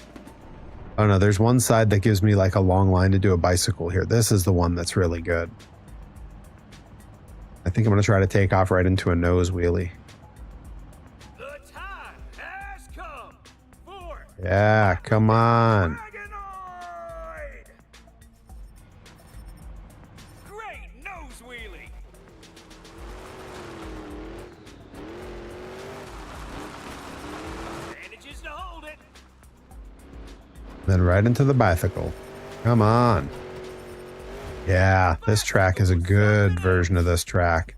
Oh no, there's one side that gives me like a long line to do a bicycle here. This is the one that's really good. I think I'm gonna try to take off right into a nose wheelie. The time has come for Yeah, come on. Dragonoid! Great nose wheelie! Then right into the bicycle. Come on. Yeah, this track is a good version of this track.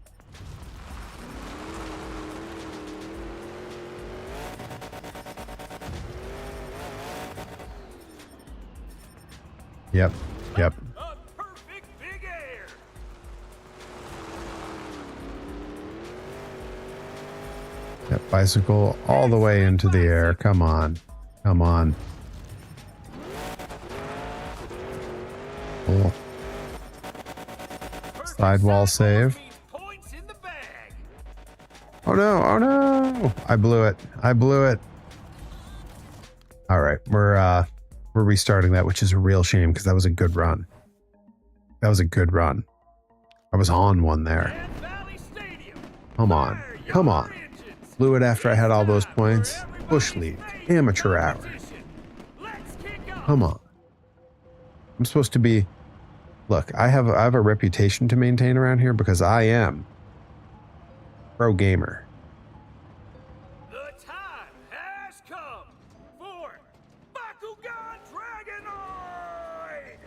Yep, yep. A perfect big air. Yep, bicycle all the way into the air. Come on. Come on. Cool. Sidewall save. Points in the bag. Oh no, oh no. I blew it. I blew it. All right, we're restarting that, which is a real shame because that was a good run. That was a good run. I was on one there. Death Valley Stadium. Come on. Come on. Blew it after I had all those points. Bush League. Amateur hour. Let's kick off. Come on. I'm supposed to be... Look, I have a reputation to maintain around here because I am pro gamer. The time has come for Bakugan Dragonoid!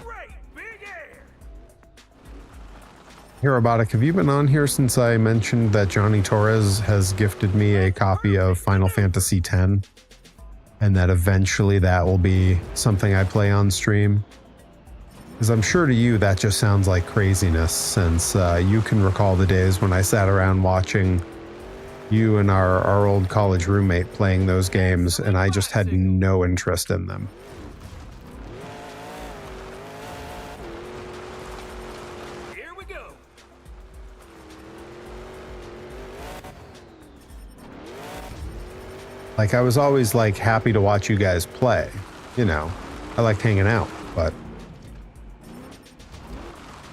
Great big air! Hey, Robotic, have you been on here since I mentioned that Johnny Torres has gifted me a copy of Final Fantasy X? And that eventually that will be something I play on stream? Because I'm sure to you that just sounds like craziness, since you can recall the days when I sat around watching you and our old college roommate playing those games, and I just had no interest in them. Here we go. Like, I was always, like, happy to watch you guys play. You know, I liked hanging out, but...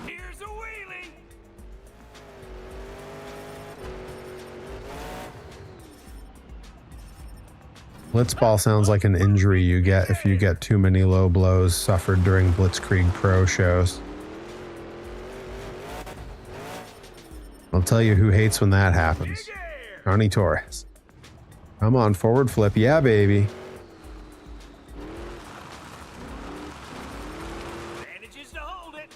Here's a wheelie. Blitzball sounds like an injury you get if you get too many low blows suffered during Blitzkrieg Pro shows. I'll tell you who hates when that happens. Big air. Johnny Torres. Come on, forward flip. Yeah, baby. Manages to hold it.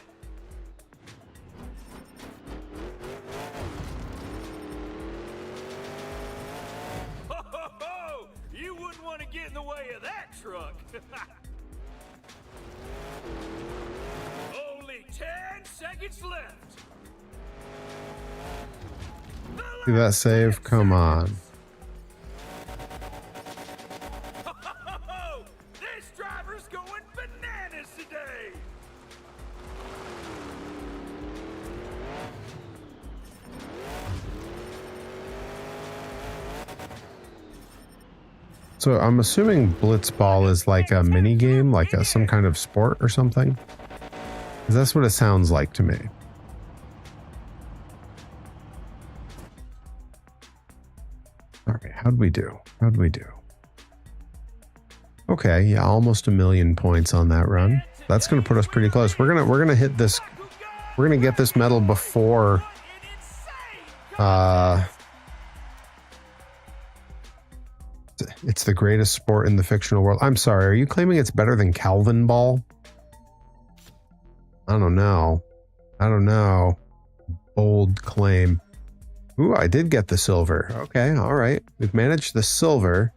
Ho, ho, ho! You wouldn't want to get in the way of that truck. Only 10 seconds left. See that save? Come on. This driver's going bananas today. So I'm assuming Blitzball is like a mini game, like some kind of sport or something. 'Cause that's what it sounds like to me. All right, how'd we do? How'd we do? Okay, yeah, almost 1,000,000 points on that run. That's gonna put us pretty close. We're gonna hit this. We're gonna get this medal before. It's the greatest sport in the fictional world. I'm sorry, are you claiming it's better than Calvin Ball? I don't know. I don't know. Bold claim. Ooh, I did get the silver. Okay, all right. We've managed the silver.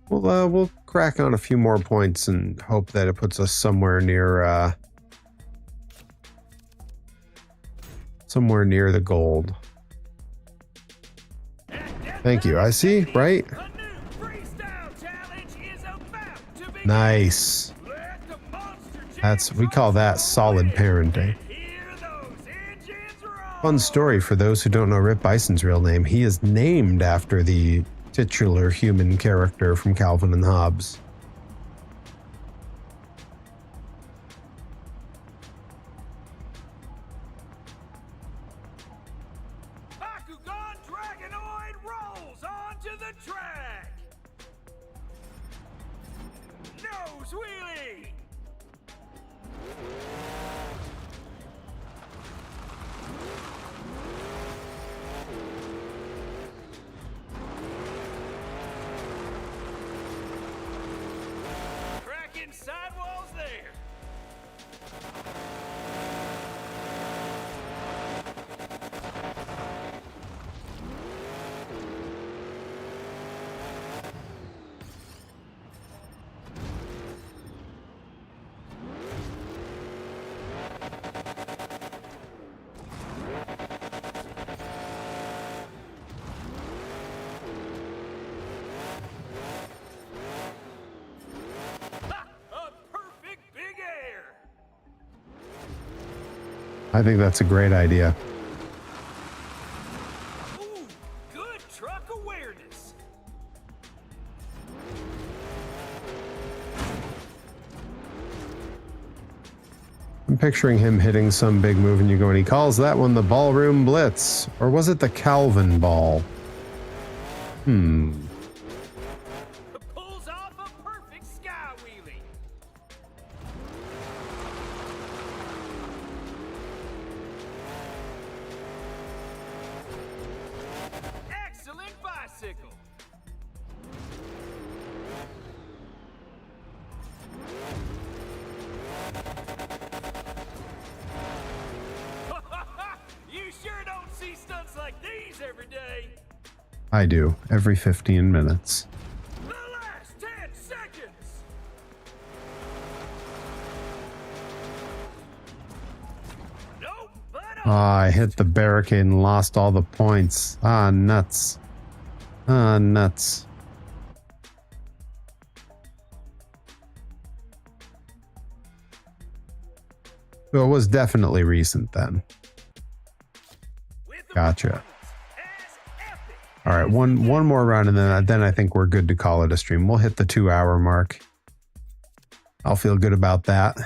We'll crack on a few more points and hope that it puts us somewhere near the gold. Thank you. I see, right? A new freestyle challenge is about to begin. Nice. Let the monster That's, we call that solid parenting. hear those engines roar. Fun story for those who don't know Rip Bison's real name. He is named after the titular human character from Calvin and Hobbes. Bakugan Dragonoid rolls onto the track. Nose wheelie. getting sidewalls there. I think that's a great idea. Ooh, good truck awareness. I'm picturing him hitting some big move and you go, and he calls that one the Ballroom Blitz. Or was it the Calvin Ball? Pulls off a perfect sky wheelie. Excellent bicycle. You sure don't see stunts like these every day. I do, every 15 minutes. The last 10 seconds. Nope, but I hit the barricade and lost all the points. Nuts. Nuts. So it was definitely recent then. with the Gotcha. performance as epic. All right, one more round and then I think we're good to call it a stream. We'll hit the 2-hour mark. I'll feel good about that.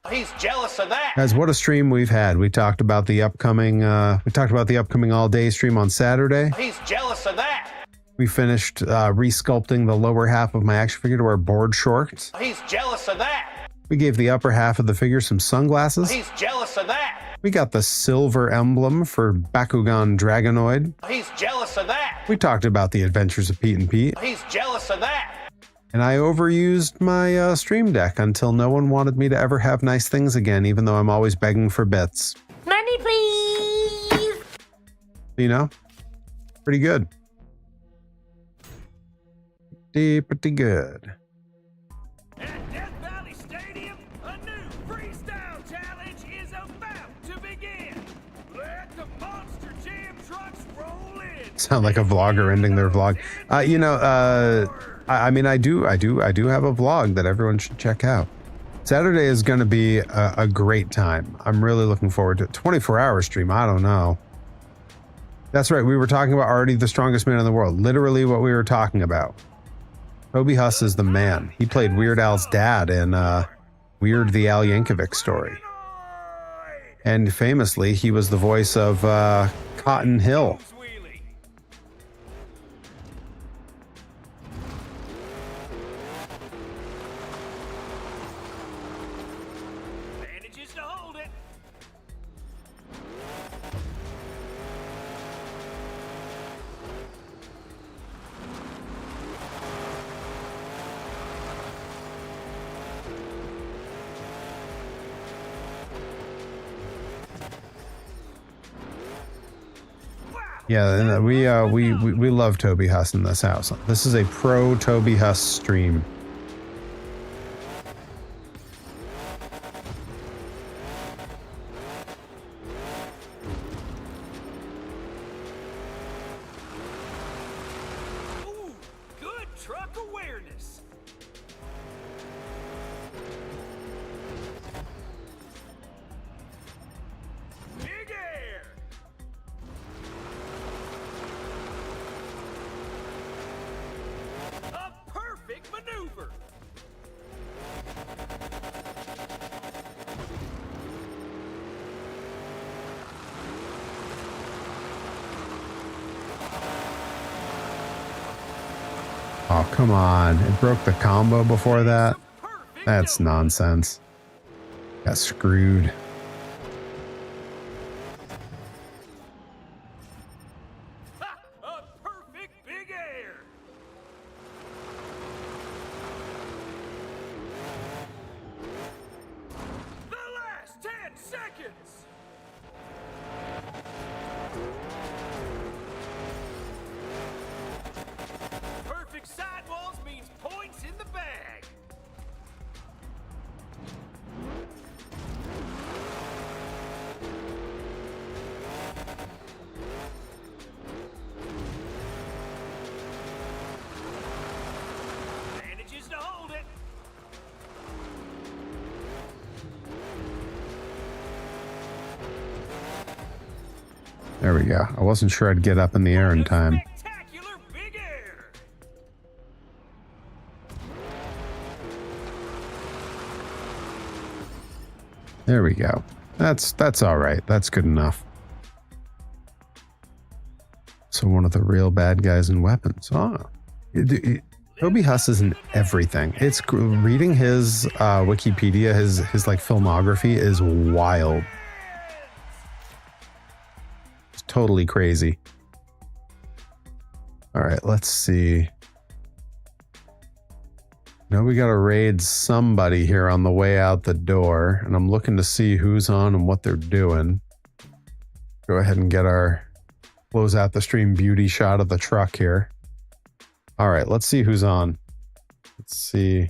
He's jealous of that. Guys, what a stream we've had. We talked about the upcoming all day stream on Saturday. He's jealous of that. We finished resculpting the lower half of my action figure to wear board shorts. He's jealous of that. We gave the upper half of the figure some sunglasses. He's jealous of that. We got the silver emblem for Bakugan Dragonoid. He's jealous of that. We talked about the adventures of Pete and Pete. He's jealous of that. And I overused my Stream Deck until no one wanted me to ever have nice things again, even though I'm always begging for bits. Money, please. You know? Pretty good. Pretty good. At Death Valley Stadium, a new freestyle challenge is about to begin. Let the Monster Jam trucks roll in. Sound like a vlogger ending their vlog. I mean, I do have a vlog that everyone should check out. Saturday is going to be a great time. I'm really looking forward to it. 24-hour stream. I don't know. That's right. We were talking about Artie, the strongest man in the world. Literally what we were talking about. Toby Huss is the man. He played Weird Al's dad in Weird the Al Yankovic Story. And famously, he was the voice of Cotton Hill. Wheelie. Manages to hold it. Yeah, and we love Toby Huss in this house. This is a pro Toby Huss stream. Ooh, good truck awareness. Big air. A perfect maneuver. Oh, come on. It broke the combo before that? Perfect That's donut. nonsense. Got screwed. Ha! A perfect big air. There we go. I wasn't sure I'd get up in the air in time. Spectacular big air. There we go. That's all right. That's good enough. So one of the real bad guys in weapons. Oh, Toby Huss is in everything. It's reading his Wikipedia, his like filmography is wild. It's totally crazy. All right, let's see. Now we got to raid somebody here on the way out the door, and I'm looking to see who's on and what they're doing. Go ahead and get our close out the stream beauty shot of the truck here. All right, let's see who's on. Let's see.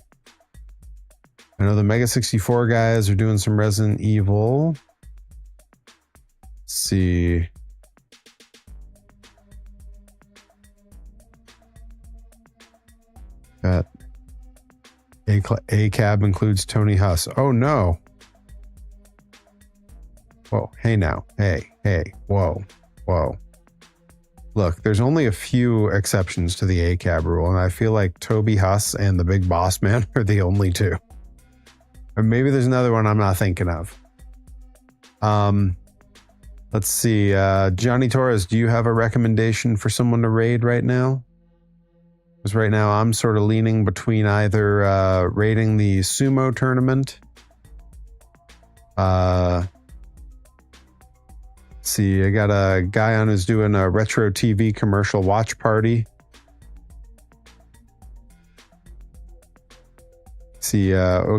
I know the Mega 64 guys are doing some Resident Evil. Let's see. Got A cab includes Tony Huss. Oh no. Whoa, hey now. Hey, whoa. Look, there's only a few exceptions to the A-cab rule, and I feel like Toby Huss and the Big Boss Man are the only two. Or maybe there's another one I'm not thinking of. Let's see. Johnny Torres, do you have a recommendation for someone to raid right now? Because right now I'm sort of leaning between either raiding the sumo tournament. See, I got a guy on who's doing a retro TV commercial watch party. See,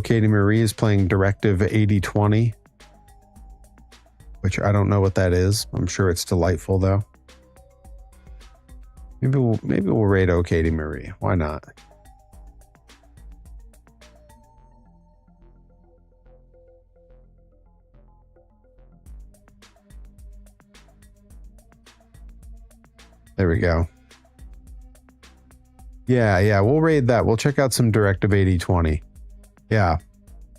Katie Marie is playing Directive 8020, which I don't know what that is. I'm sure it's delightful though. Maybe we'll raid Katie Marie. Why not? There we go. Yeah, we'll raid that. We'll check out some Directive 8020. Yeah.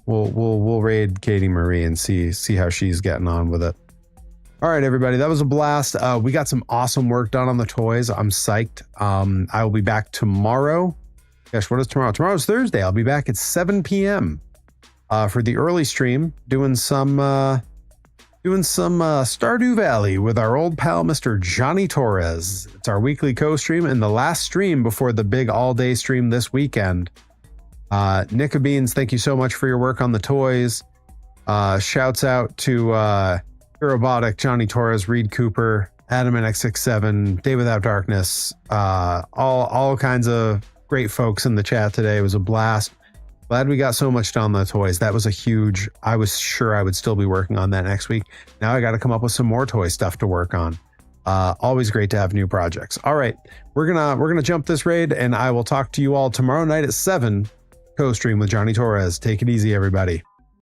We'll raid Katie Marie and see how she's getting on with it. All right, everybody, that was a blast. We got some awesome work done on the toys. I'm psyched. I will be back tomorrow. Gosh, what is tomorrow? Tomorrow's Thursday. I'll be back at 7 p.m. For the early stream, doing some Stardew Valley with our old pal, Mr. Johnny Torres. It's our weekly co-stream and the last stream before the big all-day stream this weekend. Nicka Beans, thank you so much for your work on the toys. Shouts out to Robotic, Johnny Torres, Reed Cooper, Adam NX67, Day Without Darkness, all kinds of great folks in the chat today. It was a blast. Glad we got so much done on the toys. That was a huge, I was sure I would still be working on that next week. Now I got to come up with some more toy stuff to work on. Always great to have new projects. All right, we're gonna jump this raid, and I will talk to you all tomorrow night at 7, co-stream with Johnny Torres. Take it easy, everybody.